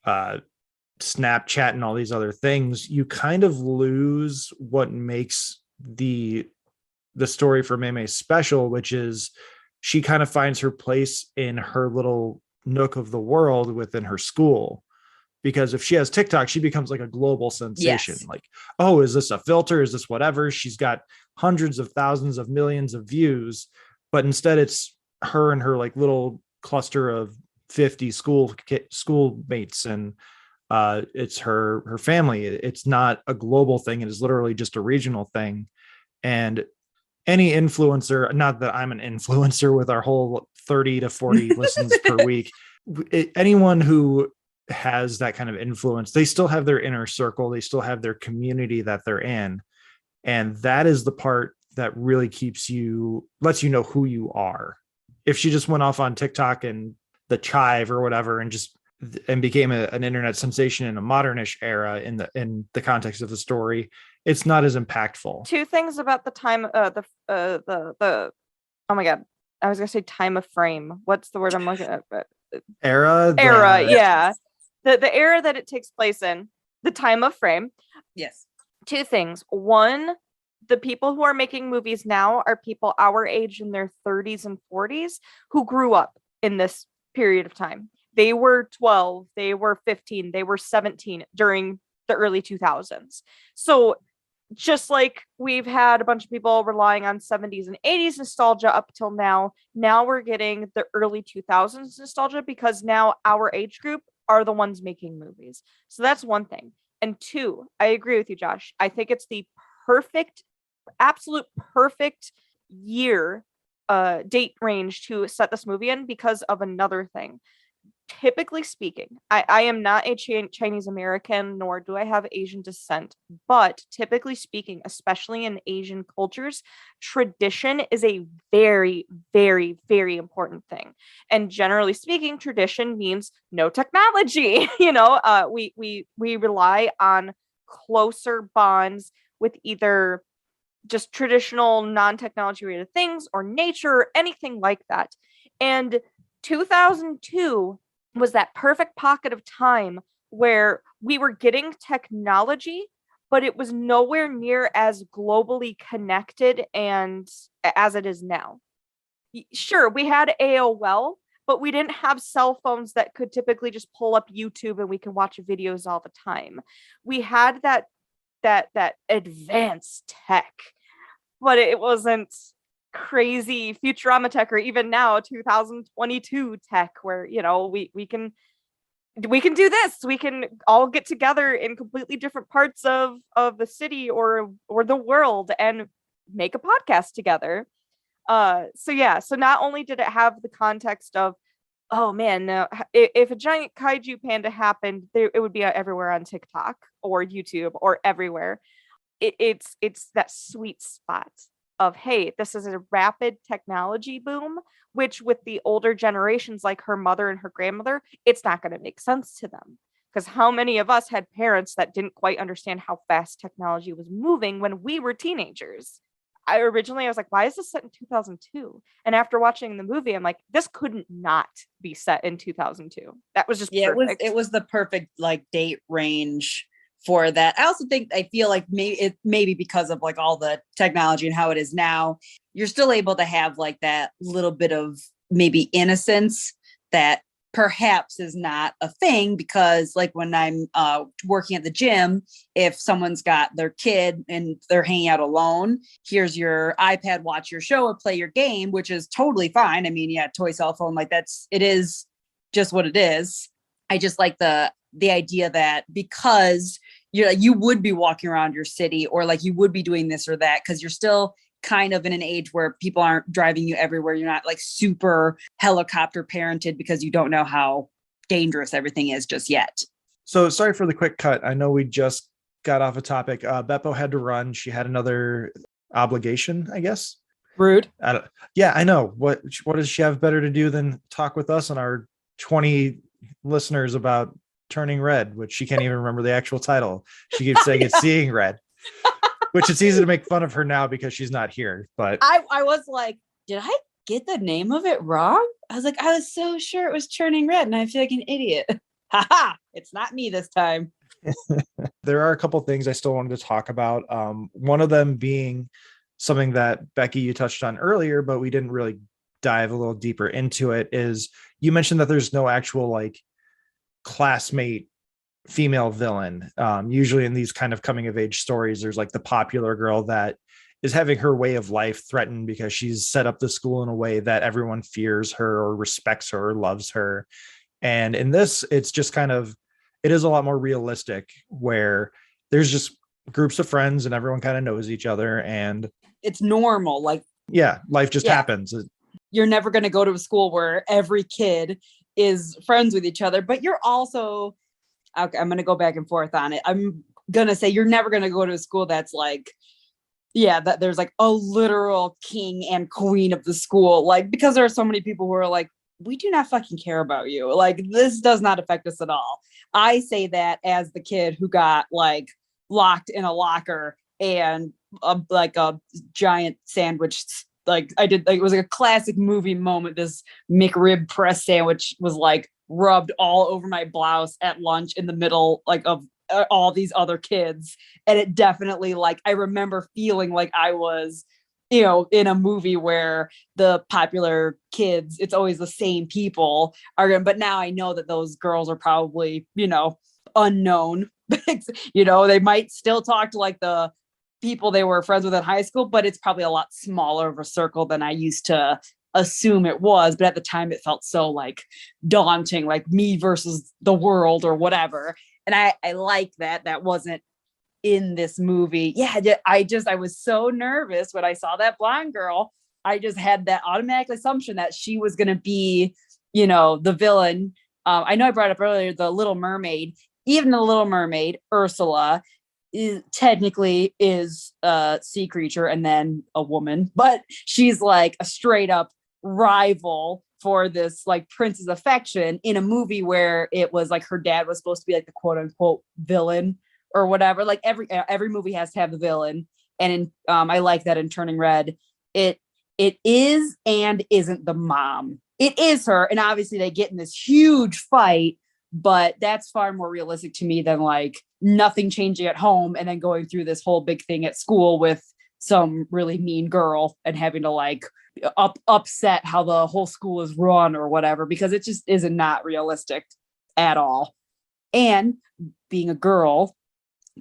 Snapchat and all these other things, you kind of lose what makes the story for Maymay special, which is she kind of finds her place in her little nook of the world within her school. Because if she has TikTok, she becomes like a global sensation. Like, oh, is this a filter? Is this whatever? She's got hundreds of thousands of millions of views, but instead it's her and her like little cluster of 50 schoolmates, and it's her family. It's not a global thing. It is literally just a regional thing. And any influencer, not that I'm an influencer with our whole 30 to 40 listens per week, anyone who has that kind of influence, they still have their inner circle, they still have their community that they're in, and that is the part that really lets you know who you are. If she just went off on TikTok and the chive or whatever and became an internet sensation in a modernish era in the context of the story, it's not as impactful. Two things about the time oh my god, I was gonna say time of frame. What's the word I'm looking at? Era, yeah. The era that it takes place in, the time of frame. Yes. Two things. One, the people who are making movies now are people our age in their 30s and 40s who grew up in this period of time. They were 12, they were 15, they were 17 during the early 2000s. So just like we've had a bunch of people relying on 70s and 80s nostalgia up till now, now we're getting the early 2000s nostalgia because now our age group are the ones making movies. So that's one thing. And two, I agree with you, Josh. I think it's the perfect, absolute perfect year date range to set this movie in because of another thing. Typically speaking, I am not a Chinese American, nor do I have Asian descent, but typically speaking, especially in Asian cultures, tradition is a very, very, very important thing. And generally speaking, tradition means no technology. We rely on closer bonds with either just traditional non-technology related things or nature or anything like that. And 2002 was that perfect pocket of time where we were getting technology, but it was nowhere near as globally connected and as it is now. Sure, we had AOL, but we didn't have cell phones that could typically just pull up YouTube and we can watch videos all the time. We had that advanced tech, but it wasn't crazy Futurama tech or even now 2022 tech where we can do this. We can all get together in completely different parts of the city or the world and make a podcast together. So not only did it have the context of, oh man, if a giant kaiju panda happened, it would be everywhere on TikTok or YouTube or everywhere. It's that sweet spot of, hey, this is a rapid technology boom, which with the older generations like her mother and her grandmother, it's not going to make sense to them. Because how many of us had parents that didn't quite understand how fast technology was moving when we were teenagers? I was like, why is this set in 2002? And after watching the movie, I'm like, this couldn't not be set in 2002. That was just perfect. It was the perfect like date range for that. I feel like maybe because of like all the technology and how it is now, you're still able to have like that little bit of maybe innocence that perhaps is not a thing, because like when I'm working at the gym, if someone's got their kid and they're hanging out alone, here's your iPad, watch your show or play your game, which is totally fine. I mean, yeah, toy cell phone, like it is just what it is. I just like the idea that because you would be walking around your city or like you would be doing this or that, because you're still kind of in an age where people aren't driving you everywhere. You're not like super helicopter parented because you don't know how dangerous everything is just yet. So sorry for the quick cut. I know we just got off a topic. Beppo had to run. She had another obligation, I guess. Rude. Yeah, I know. What does she have better to do than talk with us and our 20 listeners about Turning Red, which she can't even remember the actual title. She keeps saying it's Seeing Red, which it's easy to make fun of her now because she's not here. But I was like, did I get the name of it wrong? I was like, I was so sure it was Turning Red, and I feel like an idiot. Haha, it's not me this time. There are a couple things I still wanted to talk about. One of them being something that Becky, you touched on earlier, but we didn't really dive a little deeper into it, is you mentioned that there's no actual like classmate female villain. Usually in these kind of coming of age stories, there's like the popular girl that is having her way of life threatened because she's set up the school in a way that everyone fears her or respects her or loves her. And in this, it's just it is a lot more realistic, where there's just groups of friends and everyone kind of knows each other and it's normal. Like, yeah, life just happens. You're never going to go to a school where every kid is friends with each other, but you're also, okay, I'm going to go back and forth on it. I'm going to say you're never going to go to a school that's like, that there's like a literal king and queen of the school. Like, because there are so many people who are like, we do not fucking care about you. Like, this does not affect us at all. I say that as the kid who got like locked in a locker and like a giant sandwich. Like I did, like it was like a classic movie moment. This McRib press sandwich was like rubbed all over my blouse at lunch in the middle, like of all these other kids. And it definitely, like, I remember feeling like I was, in a movie where the popular kids, it's always the same people are. But now I know that those girls are probably, unknown. They might still talk to like the people they were friends with in high school, but it's probably a lot smaller of a circle than I used to assume it was. But at the time it felt so like daunting, like me versus the world or whatever. And I like that wasn't in this movie. Yeah, I was so nervous when I saw that blonde girl. I just had that automatic assumption that she was going to be, the villain. I know I brought up earlier the Little Mermaid. Even the Little Mermaid, Ursula, technically is a sea creature and then a woman, but she's like a straight up rival for this like prince's affection in a movie where it was like her dad was supposed to be like the quote unquote villain or whatever. Like every movie has to have the villain, and I like that in Turning Red, it is and isn't the mom. It is her, and obviously they get in this huge fight, but that's far more realistic to me than like nothing changing at home and then going through this whole big thing at school with some really mean girl and having to like upset how the whole school is run or whatever, because it just isn't not realistic at all. And being a girl,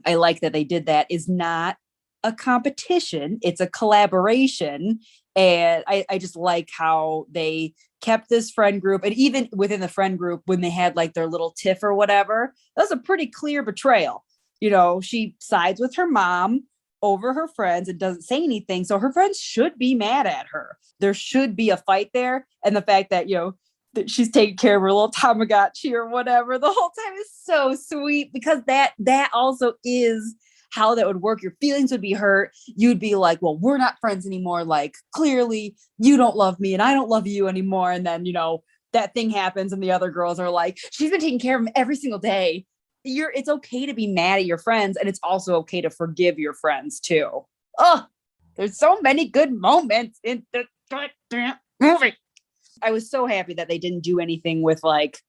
I like that they did that. Is not a competition, it's a collaboration. And I just like how they kept this friend group. And even within the friend group, when they had like their little tiff or whatever, that was a pretty clear betrayal. She sides with her mom over her friends and doesn't say anything. So her friends should be mad at her. There should be a fight there. And the fact that, that she's taking care of her little Tamagotchi or whatever the whole time is so sweet, because that also is how that would work. Your feelings would be hurt. You'd be like, well, we're not friends anymore. Like, clearly you don't love me and I don't love you anymore. And then, that thing happens and the other girls are like, she's been taking care of him every single day. It's okay to be mad at your friends, and it's also okay to forgive your friends too. Oh, there's so many good moments in the movie. I was so happy that they didn't do anything with like,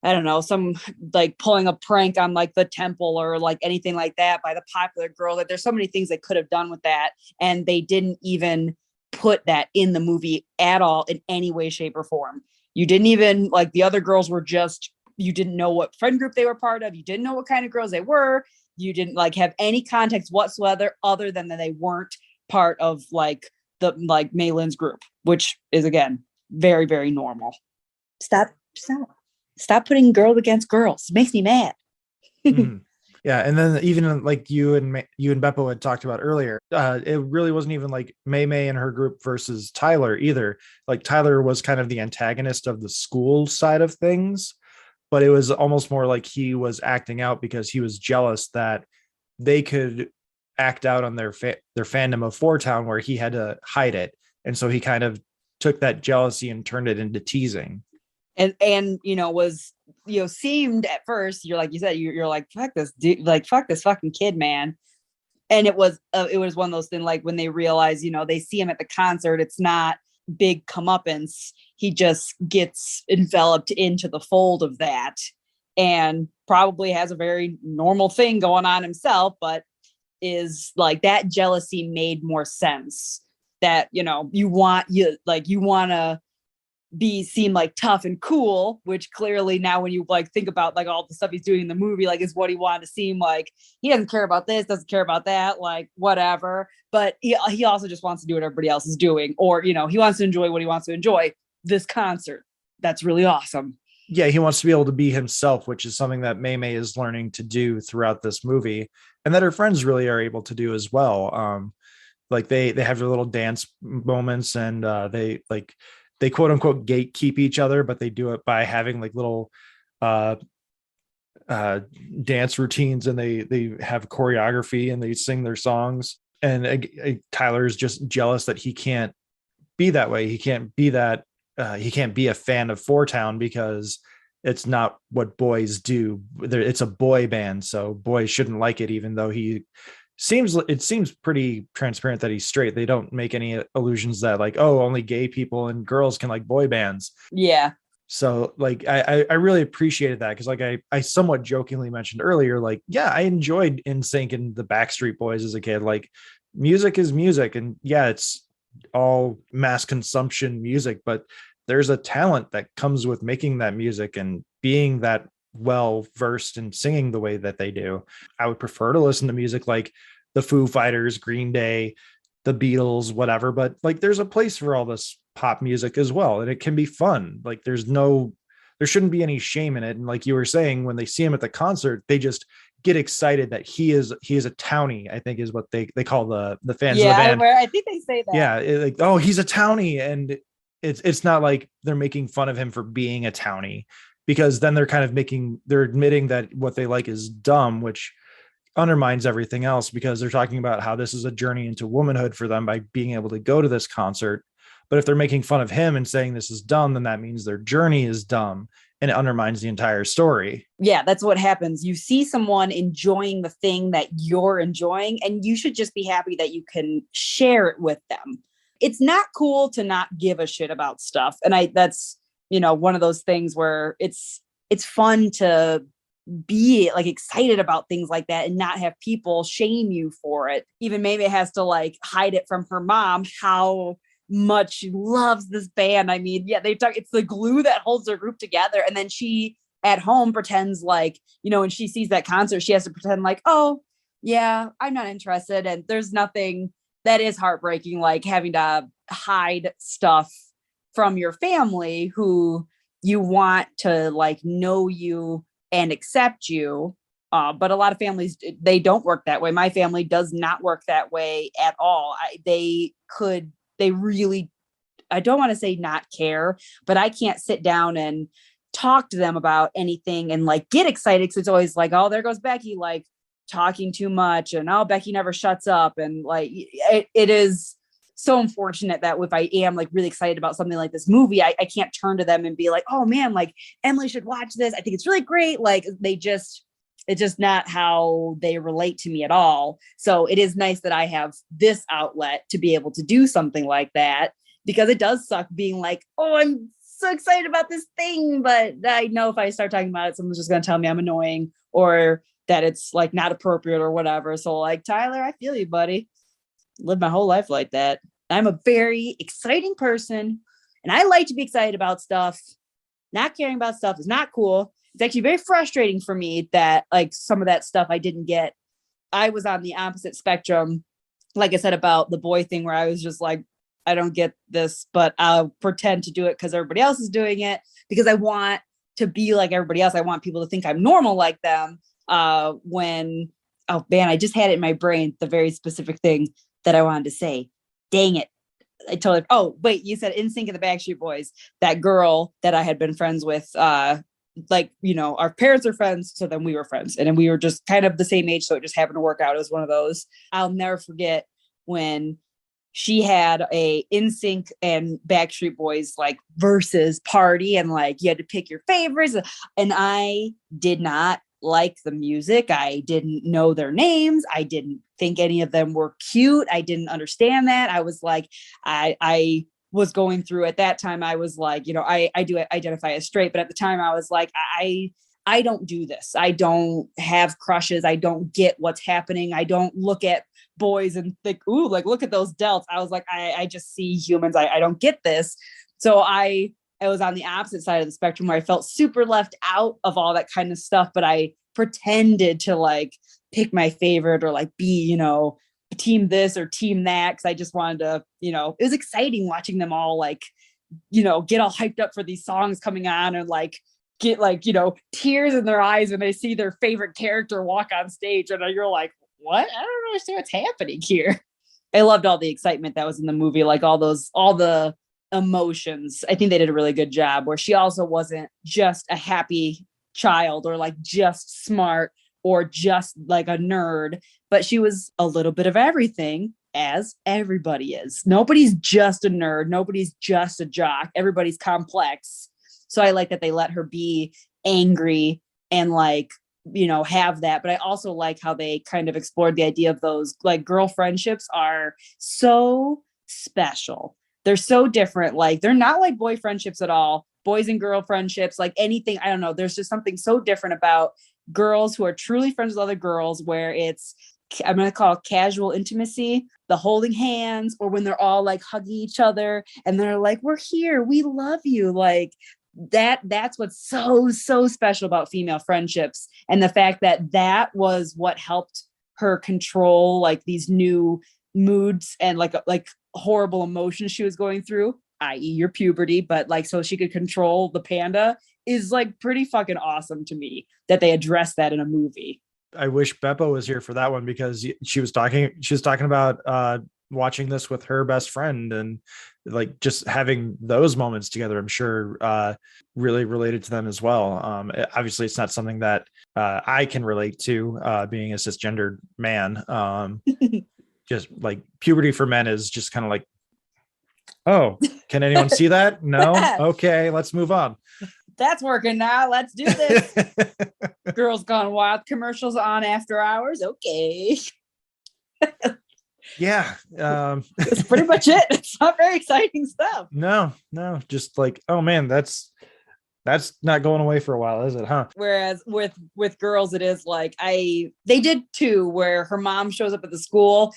I don't know, some like pulling a prank on like the temple or like anything like that by the popular girl. That there's so many things they could have done with that, and they didn't even put that in the movie at all in any way, shape, or form. You didn't even like, the other girls were just, you didn't know what friend group they were part of. You didn't know what kind of girls they were. You didn't like have any context whatsoever other than that they weren't part of like the like Maylin's group, which is again very, very normal. Stop putting girls against girls. It makes me mad. Mm-hmm. Yeah, and then even like you and Beppo had talked about earlier, it really wasn't even like May and her group versus Tyler either. Like Tyler was kind of the antagonist of the school side of things, but it was almost more like he was acting out because he was jealous that they could act out on their fandom of Four Town where he had to hide it, and so he kind of took that jealousy and turned it into teasing. And was seemed at first, you're like you said, you're like, fuck this dude, like fuck this fucking kid, man. And it was one of those things, like when they realize, they see him at the concert, it's not big comeuppance, he just gets enveloped into the fold of that and probably has a very normal thing going on himself, but is like, that jealousy made more sense, that you want to seem like tough and cool, which clearly now when you like think about like all the stuff he's doing in the movie, like is what he wanted to seem like. He doesn't care about this, doesn't care about that, like whatever. But he also just wants to do what everybody else is doing, or he wants to enjoy what he wants to enjoy. This concert, that's really awesome. Yeah, he wants to be able to be himself, which is something that May is learning to do throughout this movie, and that her friends really are able to do as well. Like they have their little dance moments, and they quote unquote gatekeep each other, but they do it by having like little dance routines, and they have choreography and they sing their songs. And Tyler's just jealous that he can't be that way. He can't be that. He can't be a fan of Four Town because it's not what boys do. It's a boy band, so boys shouldn't like it, even though it seems pretty transparent that he's straight. They don't make any allusions that like, oh, only gay people and girls can like boy bands. Yeah. So like I really appreciated that, because like I somewhat jokingly mentioned earlier, like, yeah, I enjoyed NSYNC and the Backstreet Boys as a kid. Like, music is music, and yeah, it's all mass consumption music, but there's a talent that comes with making that music and being that well versed in singing the way that they do. I would prefer to listen to music like the Foo Fighters, Green Day, the Beatles, whatever. But like, there's a place for all this pop music as well. And it can be fun. Like there shouldn't be any shame in it. And like you were saying, when they see him at the concert, they just get excited that he is a townie, I think is what they call the fans of the band. I think they say that. Yeah. Like, oh, he's a townie. And it's not like they're making fun of him for being a townie, because then they're admitting that what they like is dumb, which undermines everything else, because they're talking about how this is a journey into womanhood for them by being able to go to this concert. But if they're making fun of him and saying this is dumb, then that means their journey is dumb, and it undermines the entire story. Yeah, that's what happens. You see someone enjoying the thing that you're enjoying, and you should just be happy that you can share it with them. It's not cool to not give a shit about stuff. And that's, one of those things where it's fun to be like excited about things like that and not have people shame you for it. Even maybe has to like hide it from her mom how much she loves this band. I mean, yeah, it's the glue that holds their group together. And then she at home pretends like, when she sees that concert, she has to pretend like, oh yeah, I'm not interested. And there's nothing that is heartbreaking, like having to hide stuff from your family who you want to like know you and accept you. But a lot of families, they don't work that way. My family does not work that way at all. They really, I don't want to say not care, but I can't sit down and talk to them about anything and like get excited, because it's always like, oh, there goes Bekkie, like talking too much, and oh, Bekkie never shuts up. And like, it is so unfortunate that if I am like really excited about something like this movie, I can't turn to them and be like, oh man, like Emily should watch this. I think it's really great. Like it's just not how they relate to me at all. So it is nice that I have this outlet to be able to do something like that, because it does suck being like, oh, I'm so excited about this thing, but I know if I start talking about it, someone's just going to tell me I'm annoying or that it's like not appropriate or whatever. So like, Tyler, I feel you, buddy. Lived my whole life like that. I'm a very exciting person, and I like to be excited about stuff. Not caring about stuff is not cool. It's actually very frustrating for me that like some of that stuff I didn't get. I was on the opposite spectrum, like I said, about the boy thing, where I was just like, I don't get this, but I'll pretend to do it because everybody else is doing it, because I want to be like everybody else. I want people to think I'm normal like them. Oh man, I just had it in my brain, the very specific thing that I wanted to say. Dang it. I totally, oh wait, you said NSYNC and the Backstreet Boys. That girl that I had been friends with, like, our parents are friends, so then we were friends, and then we were just kind of the same age, so it just happened to work out. It was one of those. I'll never forget when she had a NSYNC and Backstreet Boys like versus party, and like you had to pick your favorites, and I did not like the music. I didn't know their names. I didn't think any of them were cute. I didn't understand that. I was like, I was going through at that time. I was like, I do identify as straight, but at the time I was like, I don't do this. I don't have crushes. I don't get what's happening. I don't look at boys and think, ooh, like, look at those delts. I was like, I just see humans. I don't get this. So I was on the opposite side of the spectrum, where I felt super left out of all that kind of stuff, but I pretended to like pick my favorite or like be, team this or team that. Cause I just wanted to, it was exciting watching them all like, get all hyped up for these songs coming on, and like get like, tears in their eyes when they see their favorite character walk on stage. And you're like, what? I don't understand what's happening here. I loved all the excitement that was in the movie, like all the emotions. I think they did a really good job, where she also wasn't just a happy child or like just smart or just like a nerd, but she was a little bit of everything, as everybody is. Nobody's just a nerd. Nobody's just a jock. Everybody's complex. So I like that they let her be angry and like, have that. But I also like how they kind of explored the idea of those like girl friendships are so special. They're so different. Like they're not like boy friendships at all. Boys and girl friendships, like anything. I don't know. There's just something so different about girls who are truly friends with other girls, where it's, I'm going to call it casual intimacy, the holding hands, or when they're all like hugging each other and they're like, we're here. We love you. Like that's what's so special about female friendships. And the fact that was what helped her control like these new moods and like horrible emotions she was going through, i.e. your puberty, but like so she could control the panda is like pretty fucking awesome to me that they addressed that in a movie. I wish Beppo was here for that one because she was talking about watching this with her best friend and like just having those moments together. I'm sure really related to them as well. Obviously it's not something that I can relate to being a cisgendered man. Just like puberty for men is just kind of like, oh, can anyone see that? No. Okay, let's move on. That's working now. Let's do this. Girls Gone Wild commercials on after hours. Okay. Yeah. That's pretty much it. It's not very exciting stuff. No, just like, oh man, that's not going away for a while, is it? Huh? Whereas with girls, it is like they did too, where her mom shows up at the school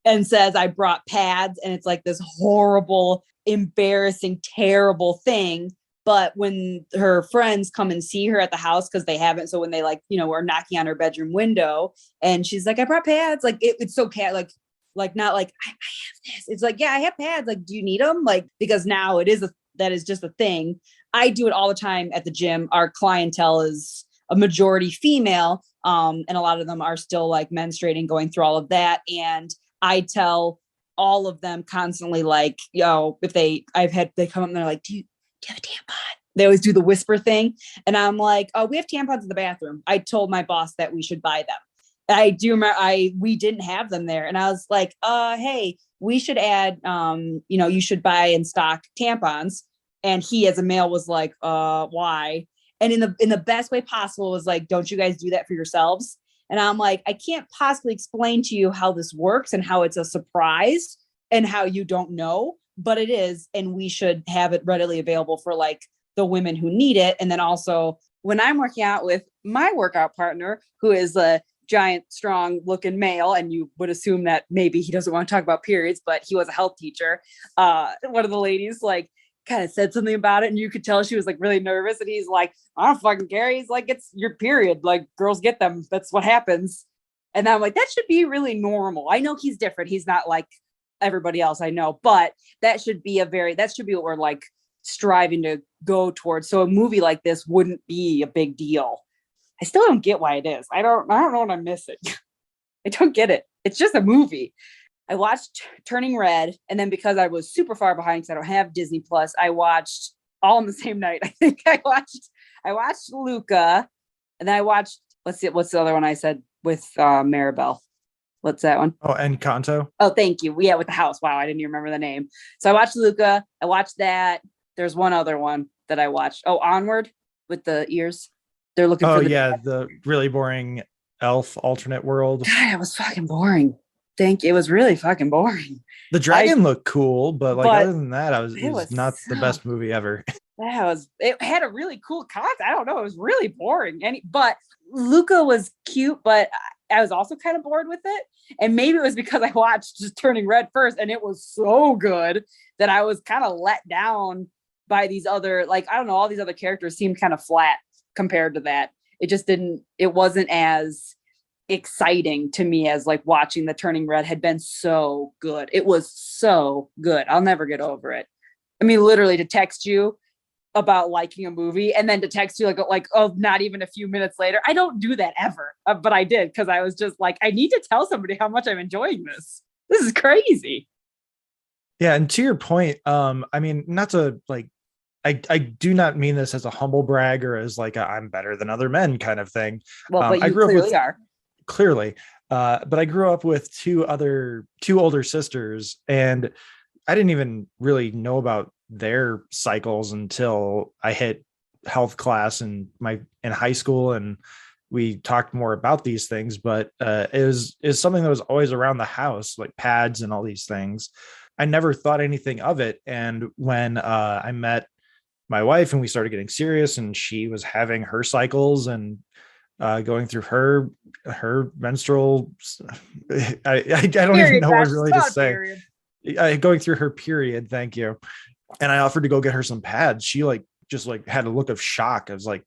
and says, I brought pads. And it's like this horrible, embarrassing, terrible thing. But when her friends come and see her at the house, because they haven't, so when they like, were knocking on her bedroom window and she's like, I brought pads, like it's so like not like I have this. It's like, yeah, I have pads. Like, do you need them? Like, because now that is just a thing. I do it all the time at the gym. Our clientele is a majority female. And a lot of them are still like menstruating, going through all of that. And I tell all of them constantly, like, if they come up and they're like, do you have a tampon? They always do the whisper thing. And I'm like, oh, we have tampons in the bathroom. I told my boss that we should buy them. I do remember we didn't have them there. And I was like, hey, we should add, you should buy and stock tampons. And he as a male was like, why? And in the best way possible was like, don't you guys do that for yourselves? And I'm like, I can't possibly explain to you how this works and how it's a surprise and how you don't know, but it is. And we should have it readily available for like the women who need it. And then also when I'm working out with my workout partner, who is a giant, strong looking male, and you would assume that maybe he doesn't want to talk about periods, but he was a health teacher. One of the ladies like kind of said something about it, and you could tell she was like really nervous. And he's like, I don't fucking care. He's like, it's your period. Like, girls get them. That's what happens. And I'm like, that should be really normal. I know he's different. He's not like everybody else I know, but that should be what we're like striving to go towards. So a movie like this wouldn't be a big deal. I still don't get why it is. I don't know what I'm missing. I don't get it. It's just a movie. I watched Turning Red, and then because I was super far behind because I don't have Disney Plus, I watched all in the same night. I think I watched Luca, and then I watched what's the other one I said with Maribel? What's that one? Oh, Encanto. Oh, thank you. Yeah, with the house. Wow, I didn't even remember the name. So I watched Luca. I watched that. There's one other one that I watched. Oh, Onward with the ears. They're looking for the really boring elf alternate world. God, it was fucking boring. It was really fucking boring. The dragon looked cool, but other than that, it was not the best movie ever. It had a really cool concept. I don't know. It was really boring. But Luca was cute, but I was also kind of bored with it. And maybe it was because I watched just Turning Red first, and it was so good that I was kind of let down by these other, like, I don't know, all these other characters seemed kind of flat compared to that. It wasn't as exciting to me as like watching the Turning Red had been so good. It was so good. I'll never get over it. I mean, literally to text you about liking a movie and then to text you not even a few minutes later. I don't do that ever, but I did because I was just like, I need to tell somebody how much I'm enjoying this. This is crazy. Yeah, and to your point, I mean, not to like, I do not mean this as a humble brag or as like I'm better than other men kind of thing. Well, but you I grew clearly up with, are. Clearly, but I grew up with two older sisters, and I didn't even really know about their cycles until I hit health class in high school, and we talked more about these things. But is something that was always around the house, like pads and all these things. I never thought anything of it, and when I met my wife and we started getting serious, and she was having her cycles and going through her menstrual, I don't even know what really to say. Going through her period, thank you. And I offered to go get her some pads. She just had a look of shock. I was like,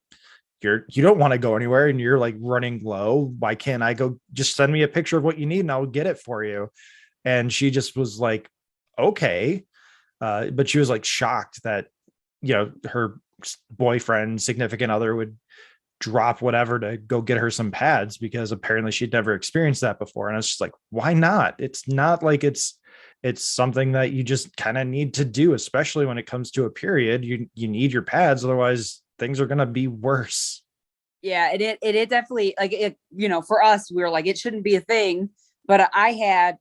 you don't want to go anywhere and you're like running low. Why can't I go? Just send me a picture of what you need and I'll get it for you. And she just was like, okay. But she was like shocked that, her boyfriend, significant other would drop whatever to go get her some pads, because apparently she'd never experienced that before. And it's just like, why not? It's not like it's something that you just kind of need to do, especially when it comes to a period. You need your pads, otherwise things are going to be worse. Yeah, it definitely, like, it, for us, we were like, it shouldn't be a thing. But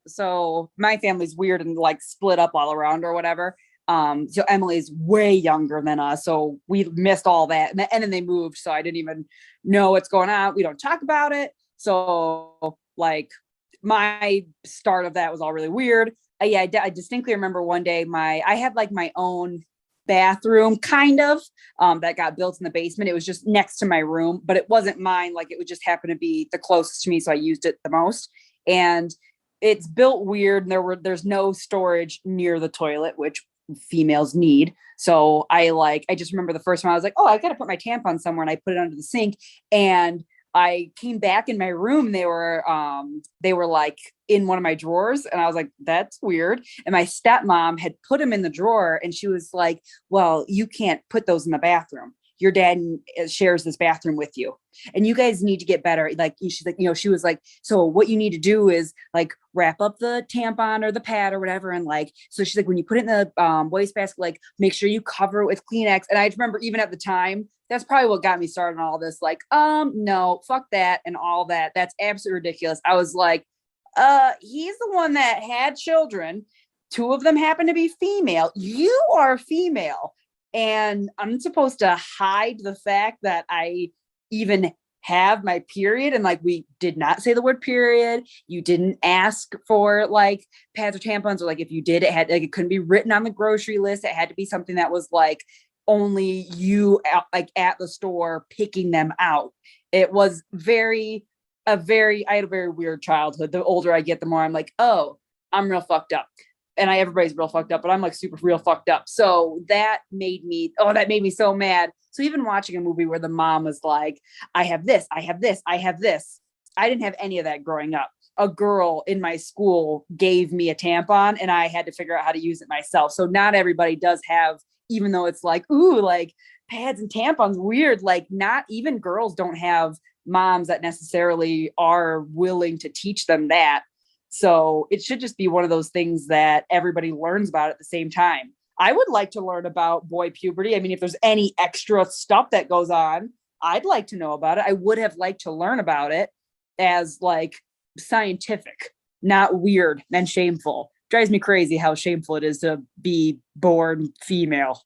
so my family's weird and like split up all around or whatever. So Emily's way younger than us, so we missed all that, and then they moved, so I didn't even know what's going on. We don't talk about it, so like my start of that was all really weird. I distinctly remember one day I had like my own bathroom kind of that got built in the basement. It was just next to my room, but it wasn't mine. Like, it would just happen to be the closest to me, so I used it the most. And it's built weird, and there's no storage near the toilet, which females need. So I just remember the first time I was like, oh, I gotta put my tampon somewhere, and I put it under the sink. And I came back in my room, they were like in one of my drawers, and I was like, that's weird. And my stepmom had put them in the drawer, and she was like, well, you can't put those in the bathroom. Your dad shares this bathroom with you, and you guys need to get better. Like, she's like, she was like, so what you need to do is like wrap up the tampon or the pad or whatever. And like, so she's like, when you put it in the wastebasket, like make sure you cover it with Kleenex. And I remember even at the time, that's probably what got me started on all this. Like, no, fuck that. And all that. That's absolutely ridiculous. I was like, he's the one that had children. 2 of them happen to be female. You are female. And I'm supposed to hide the fact that I even have my period. And like, we did not say the word period. You didn't ask for like pads or tampons, or like if you did, it couldn't be written on the grocery list. It had to be something that was like only you like at the store picking them out. It was I had a very weird childhood. The older I get, the more I'm like, oh, I'm real fucked up. And everybody's real fucked up, but I'm like super real fucked up. So that made me so mad. So even watching a movie where the mom was like, I have this, I have this, I have this. I didn't have any of that growing up. A girl in my school gave me a tampon, and I had to figure out how to use it myself. So not everybody does have, even though it's like, ooh, like pads and tampons, weird. Like, not even girls don't have moms that necessarily are willing to teach them that. So it should just be one of those things that everybody learns about at the same time. I would like to learn about boy puberty. I mean, if there's any extra stuff that goes on, I'd like to know about it. I would have liked to learn about it as like scientific, not weird and shameful. Drives me crazy how shameful it is to be born female.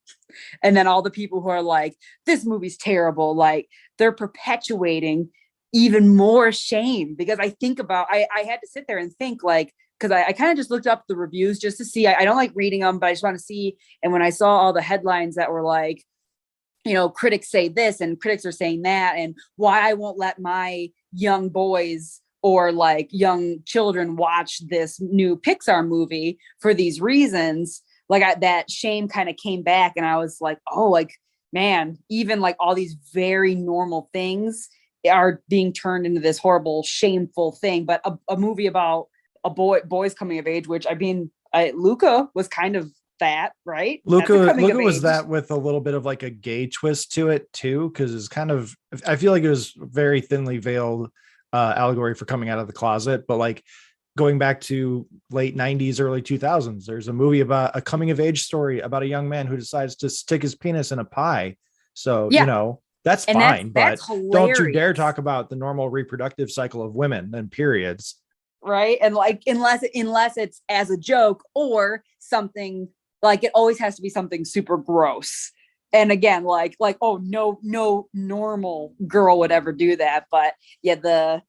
And then all the people who are like, this movie's terrible, like they're perpetuating even more shame. Because I think about, I had to sit there and think, like, because I kind of just looked up the reviews just to see. I don't like reading them, but I just want to see. And when I saw all the headlines that were like, critics say this and critics are saying that, and why I won't let my young boys or like young children watch this new Pixar movie for these reasons, like that shame kind of came back. And I was like, oh, like, man, even like all these very normal things are being turned into this horrible, shameful thing. But a movie about boys coming of age, which I mean, Luca was kind of that, right? Luca was that with a little bit of like a gay twist to it too, because it's kind of, I feel like it was very thinly veiled allegory for coming out of the closet. But like going back to late 90s, early 2000s, there's a movie about a coming of age story about a young man who decides to stick his penis in a pie. So, yeah. That's and fine, that's but hilarious. Don't you dare talk about the normal reproductive cycle of women and periods. Right. And like, unless it's as a joke or something, like it always has to be something super gross. And again, like, oh, no normal girl would ever do that. But yeah,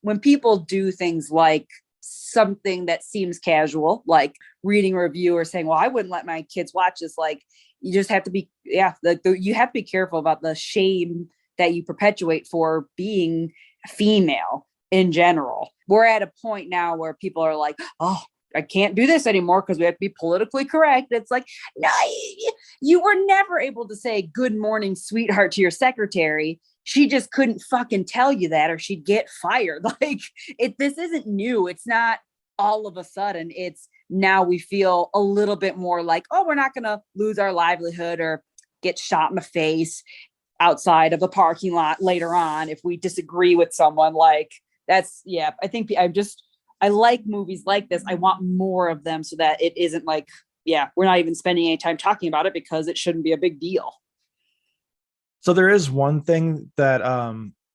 when people do things like something that seems casual, like reading a review or saying, well, I wouldn't let my kids watch this, like, you just have to be, you have to be careful about the shame that you perpetuate for being female in general. We're at a point now where people are like, oh, I can't do this anymore because we have to be politically correct. It's like, no, you were never able to say good morning, sweetheart to your secretary. She just couldn't fucking tell you that or she'd get fired. Like this isn't new. It's not all of a sudden. It's now we feel a little bit more like, oh, we're not going to lose our livelihood or get shot in the face outside of the parking lot later on if we disagree with someone. Like that's, yeah, I think I like movies like this. I want more of them so that it isn't like, yeah, we're not even spending any time talking about it because it shouldn't be a big deal. So there is one thing that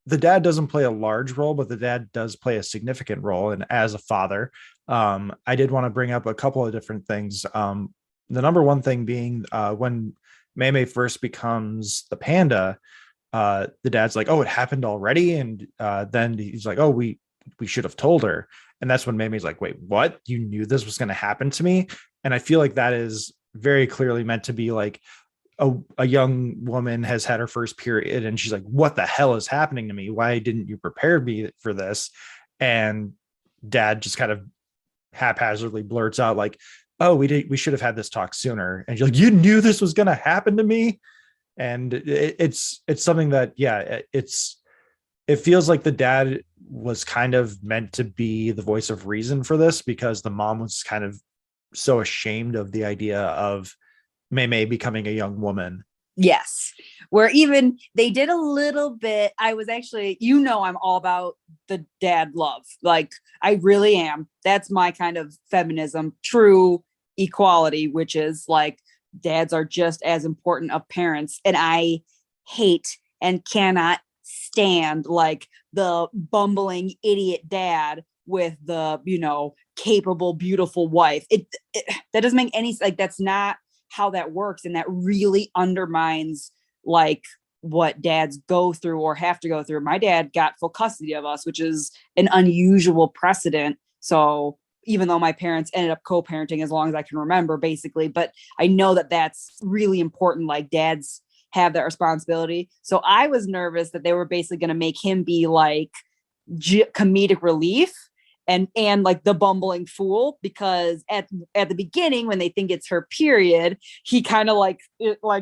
the dad doesn't play a large role, but the dad does play a significant role. And as a father, I did want to bring up a couple of different things. The number one thing being when Mei Mei first becomes the panda, the dad's like, oh, it happened already. And then he's like, oh, we should have told her. And that's when Mei Mei's like, wait, what? You knew this was going to happen to me? And I feel like that is very clearly meant to be like, a young woman has had her first period and she's like, what the hell is happening to me? Why didn't you prepare me for this? And dad just kind of haphazardly blurts out like, oh, we should have had this talk sooner. And you're like, you knew this was going to happen to me. And it's something that, yeah, it feels like the dad was kind of meant to be the voice of reason for this because the mom was kind of so ashamed of the idea of Mei Mei becoming a young woman. Yes. Where even they did a little bit. I was actually, I'm all about the dad love. Like I really am. That's my kind of feminism, true equality, which is like dads are just as important of parents. And I hate and cannot stand like the bumbling idiot dad with the, capable, beautiful wife. That doesn't make any, like, that's not how that works. And that really undermines like what dads go through or have to go through. My dad got full custody of us, which is an unusual precedent. So even though my parents ended up co-parenting as long as I can remember, basically, but I know that that's really important. Like dads have that responsibility. So I was nervous that they were basically going to make him be like comedic relief and like the bumbling fool, because at the beginning when they think it's her period, he kind of like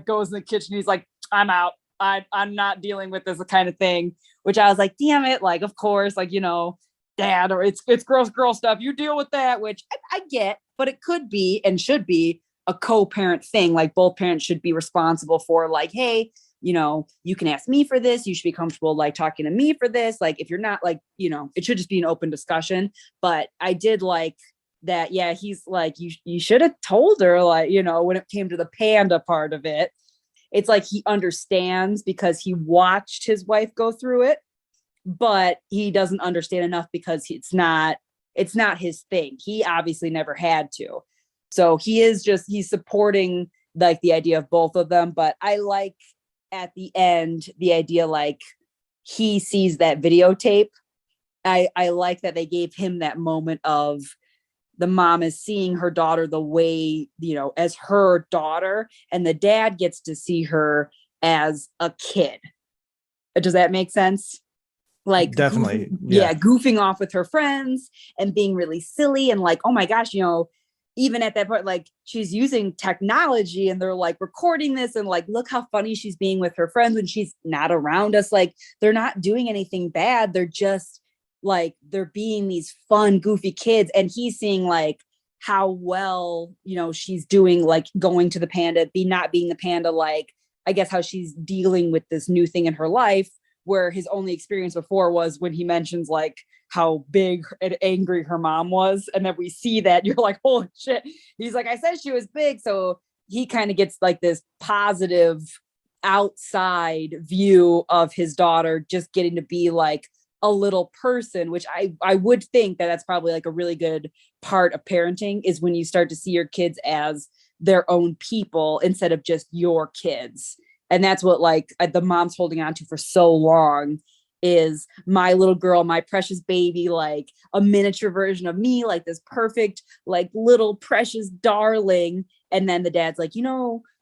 goes in the kitchen. He's like, I'm out. I'm not dealing with this kind of thing, which I was like, damn it. Like, of course, like, dad, or it's gross girl stuff. You deal with that, which I get, but it could be and should be a co-parent thing. Like both parents should be responsible for like, hey, you can ask me for this. You should be comfortable like talking to me for this. Like if you're not like, it should just be an open discussion. But I did like that. Yeah. He's like, you should have told her like, when it came to the panda part of it, it's like he understands because he watched his wife go through it, but he doesn't understand enough because it's not his thing. He obviously never had to. So he's supporting like the idea of both of them. But I like at the end, the idea, like he sees that videotape. I like that they gave him that moment of the mom is seeing her daughter the way, as her daughter, and the dad gets to see her as a kid. Does that make sense? Like Definitely. Goofing off with her friends and being really silly and like, oh my gosh, even at that point, like she's using technology and they're like recording this and like, look how funny she's being with her friends when she's not around us. Like they're not doing anything bad. They're just like, they're being these fun, goofy kids. And he's seeing like how well, she's doing, like going to the panda, not being the panda, like, I guess how she's dealing with this new thing in her life, where his only experience before was when he mentions like how big and angry her mom was. And then we see that you're like, holy shit. He's like, I said she was big. So he kind of gets like this positive outside view of his daughter just getting to be like a little person, which I would think that that's probably like a really good part of parenting, is when you start to see your kids as their own people instead of just your kids. And that's what like the mom's holding on to for so long, is my little girl, my precious baby, like a miniature version of me, like this perfect, like little precious darling. And then the dad's like,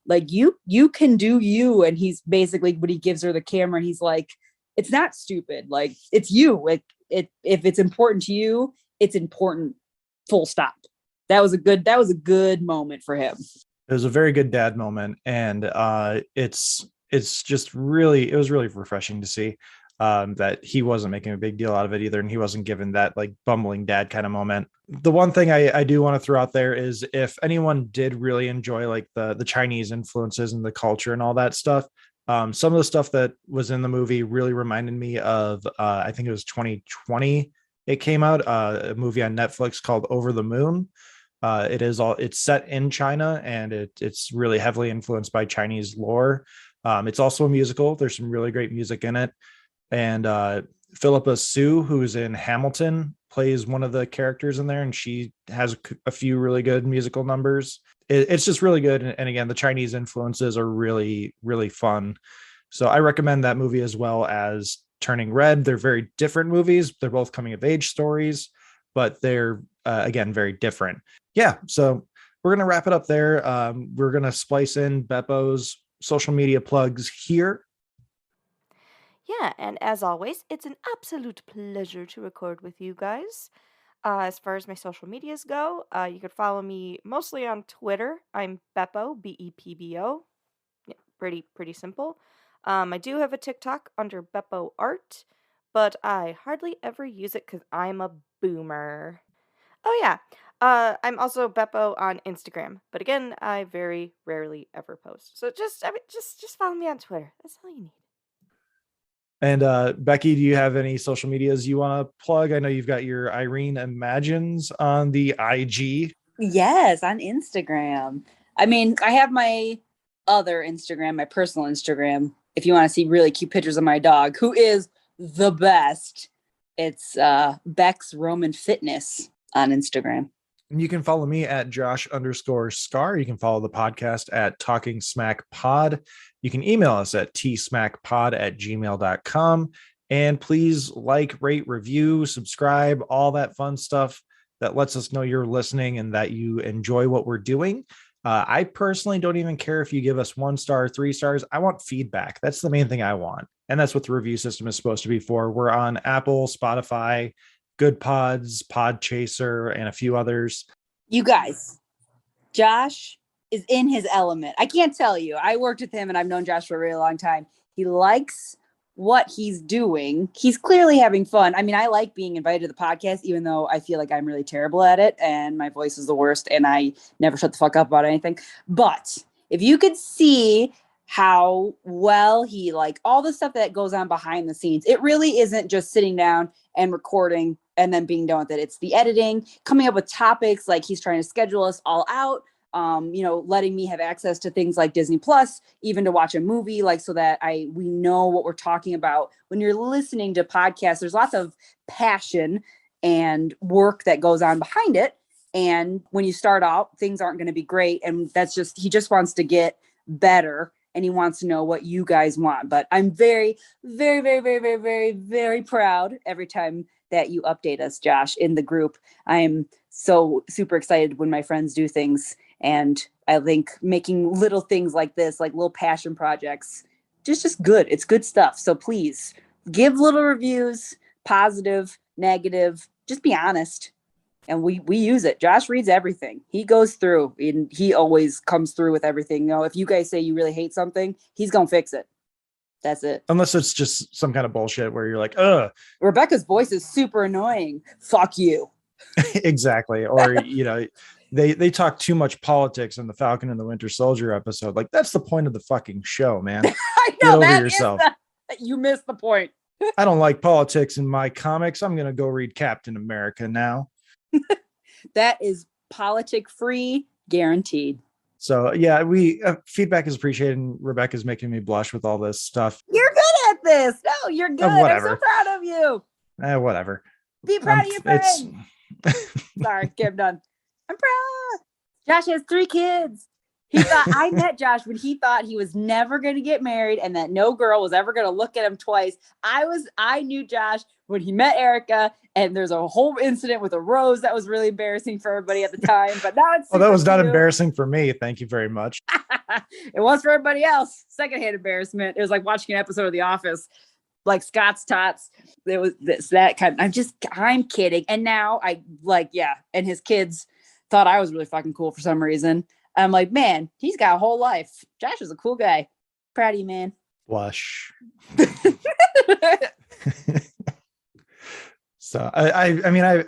like you can do you. And he's basically, when he gives her the camera, and he's like, it's not stupid. Like it's you. Like if it's important to you, it's important, full stop. that was a good moment for him. It was a very good dad moment, and it's just really, it was really refreshing to see that he wasn't making a big deal out of it either, and he wasn't given that like bumbling dad kind of moment. The one thing I do want to throw out there is, if anyone did really enjoy like the Chinese influences and the culture and all that stuff, some of the stuff that was in the movie really reminded me of I think it was 2020. It came out, a movie on Netflix called Over the Moon. It's set in China, and it's really heavily influenced by Chinese lore. It's also a musical. There's some really great music in it. And Philippa Sue, who's in Hamilton, plays one of the characters in there, and she has a few really good musical numbers. It's just really good. And again, the Chinese influences are really, really fun. So I recommend that movie as well as Turning Red. They're very different movies. They're both coming of age stories, but they're again, very different. Yeah. So we're going to wrap it up there. We're going to splice in Beppo's social media plugs here. Yeah, and as always, it's an absolute pleasure to record with you guys. As far as my social medias go, you could follow me mostly on Twitter. I'm Beppo, Bepbo. Yeah, pretty simple. I do have a TikTok under Beppo Art, but I hardly ever use it because I'm a boomer. Oh yeah, I'm also Beppo on Instagram, but again, I very rarely ever post. So just follow me on Twitter. That's all you need. And Becky, do you have any social medias you want to plug? I know you've got your Irene Imagines on the IG. Yes, on Instagram. I mean, I have my other Instagram, my personal Instagram. If you want to see really cute pictures of my dog, who is the best, it's Beck's Roman Fitness on Instagram. And you can follow me at Josh_Scar. You can follow the podcast at Talking Smack Pod. You can email us at tsmackpod@gmail.com. And please like, rate, review, subscribe, all that fun stuff that lets us know you're listening and that you enjoy what we're doing. I personally don't even care if you give us 1 star, 3 stars. I want feedback. That's the main thing I want. And that's what the review system is supposed to be for. We're on Apple, Spotify, Good Pods, Podchaser, and a few others. You guys, Josh is in his element. I can't tell you. I worked with him and I've known Josh for a really long time. He likes what he's doing. He's clearly having fun. I mean, I like being invited to the podcast, even though I feel like I'm really terrible at it and my voice is the worst and I never shut the fuck up about anything. But if you could see how well he, like, all the stuff that goes on behind the scenes, it really isn't just sitting down and recording and then being done with it. It's the editing, coming up with topics, like he's trying to schedule us all out. Letting me have access to things like Disney Plus, even to watch a movie, like, so that we know what we're talking about. When you're listening to podcasts, there's lots of passion and work that goes on behind it. And when you start out, things aren't going to be great. And he just wants to get better and he wants to know what you guys want. But I'm very, very, very, very, very, very, very proud every time that you update us, Josh, in the group. I am so super excited when my friends do things. And I think making little things like this, like little passion projects, just good. It's good stuff. So please give little reviews, positive, negative, just be honest. And we use it. Josh reads everything. He goes through and he always comes through with everything. If you guys say you really hate something, he's going to fix it. That's it. Unless it's just some kind of bullshit where you're like, ugh. Rebecca's voice is super annoying. Fuck you. Exactly. Or, they talk too much politics in the Falcon and the Winter Soldier episode. Like, that's the point of the fucking show, man. I know. Get over yourself. You missed the point. I don't like politics in my comics. I'm going to go read Captain America now. That is politic free, guaranteed. So yeah, feedback is appreciated, and Rebecca's making me blush with all this stuff. You're good at this. No, you're good. Whatever. I'm so proud of you. Whatever. Be proud of your friend. Sorry, okay, I'm done. I'm proud. Josh has 3 kids. He thought I met Josh when he thought he was never going to get married and that no girl was ever going to look at him twice. I knew Josh when he met Erica, and there's a whole incident with a rose that was really embarrassing for everybody at the time. But now it's that was not embarrassing for me. Thank you very much. It was for everybody else. Secondhand embarrassment. It was like watching an episode of The Office, like Scott's Tots. It was that kind. I'm kidding. And now and his kids thought I was really fucking cool for some reason. I'm like, man, he's got a whole life. Josh is a cool guy. Proud of you, man. Blush. So I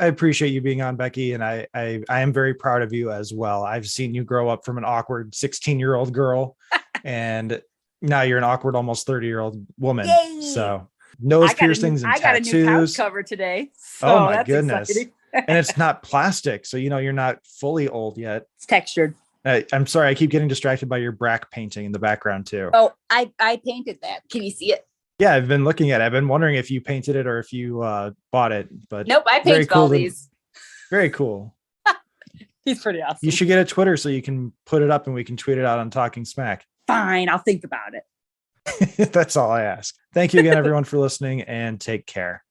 appreciate you being on, Becky, and I am very proud of you as well. I've seen you grow up from an awkward 16-year-old girl, and now you're an awkward almost 30-year-old woman. Yay! So nose piercings and I got a new couch tattoos. cover today. So Oh my that's goodness. exciting. And it's not plastic, so you're not fully old yet. It's textured. I'm sorry, I keep getting distracted by your Brack painting in the background too. Oh, I painted that. Can you see it? Yeah, I've been looking at it. I've been wondering if you painted it or if you bought it, but Nope, I very painted cool all these. very cool. He's pretty awesome. You should get a Twitter so you can put it up and we can tweet it out on Talking Smack. Fine, I'll think about it. That's all I ask. Thank you again, everyone, for listening, and take care.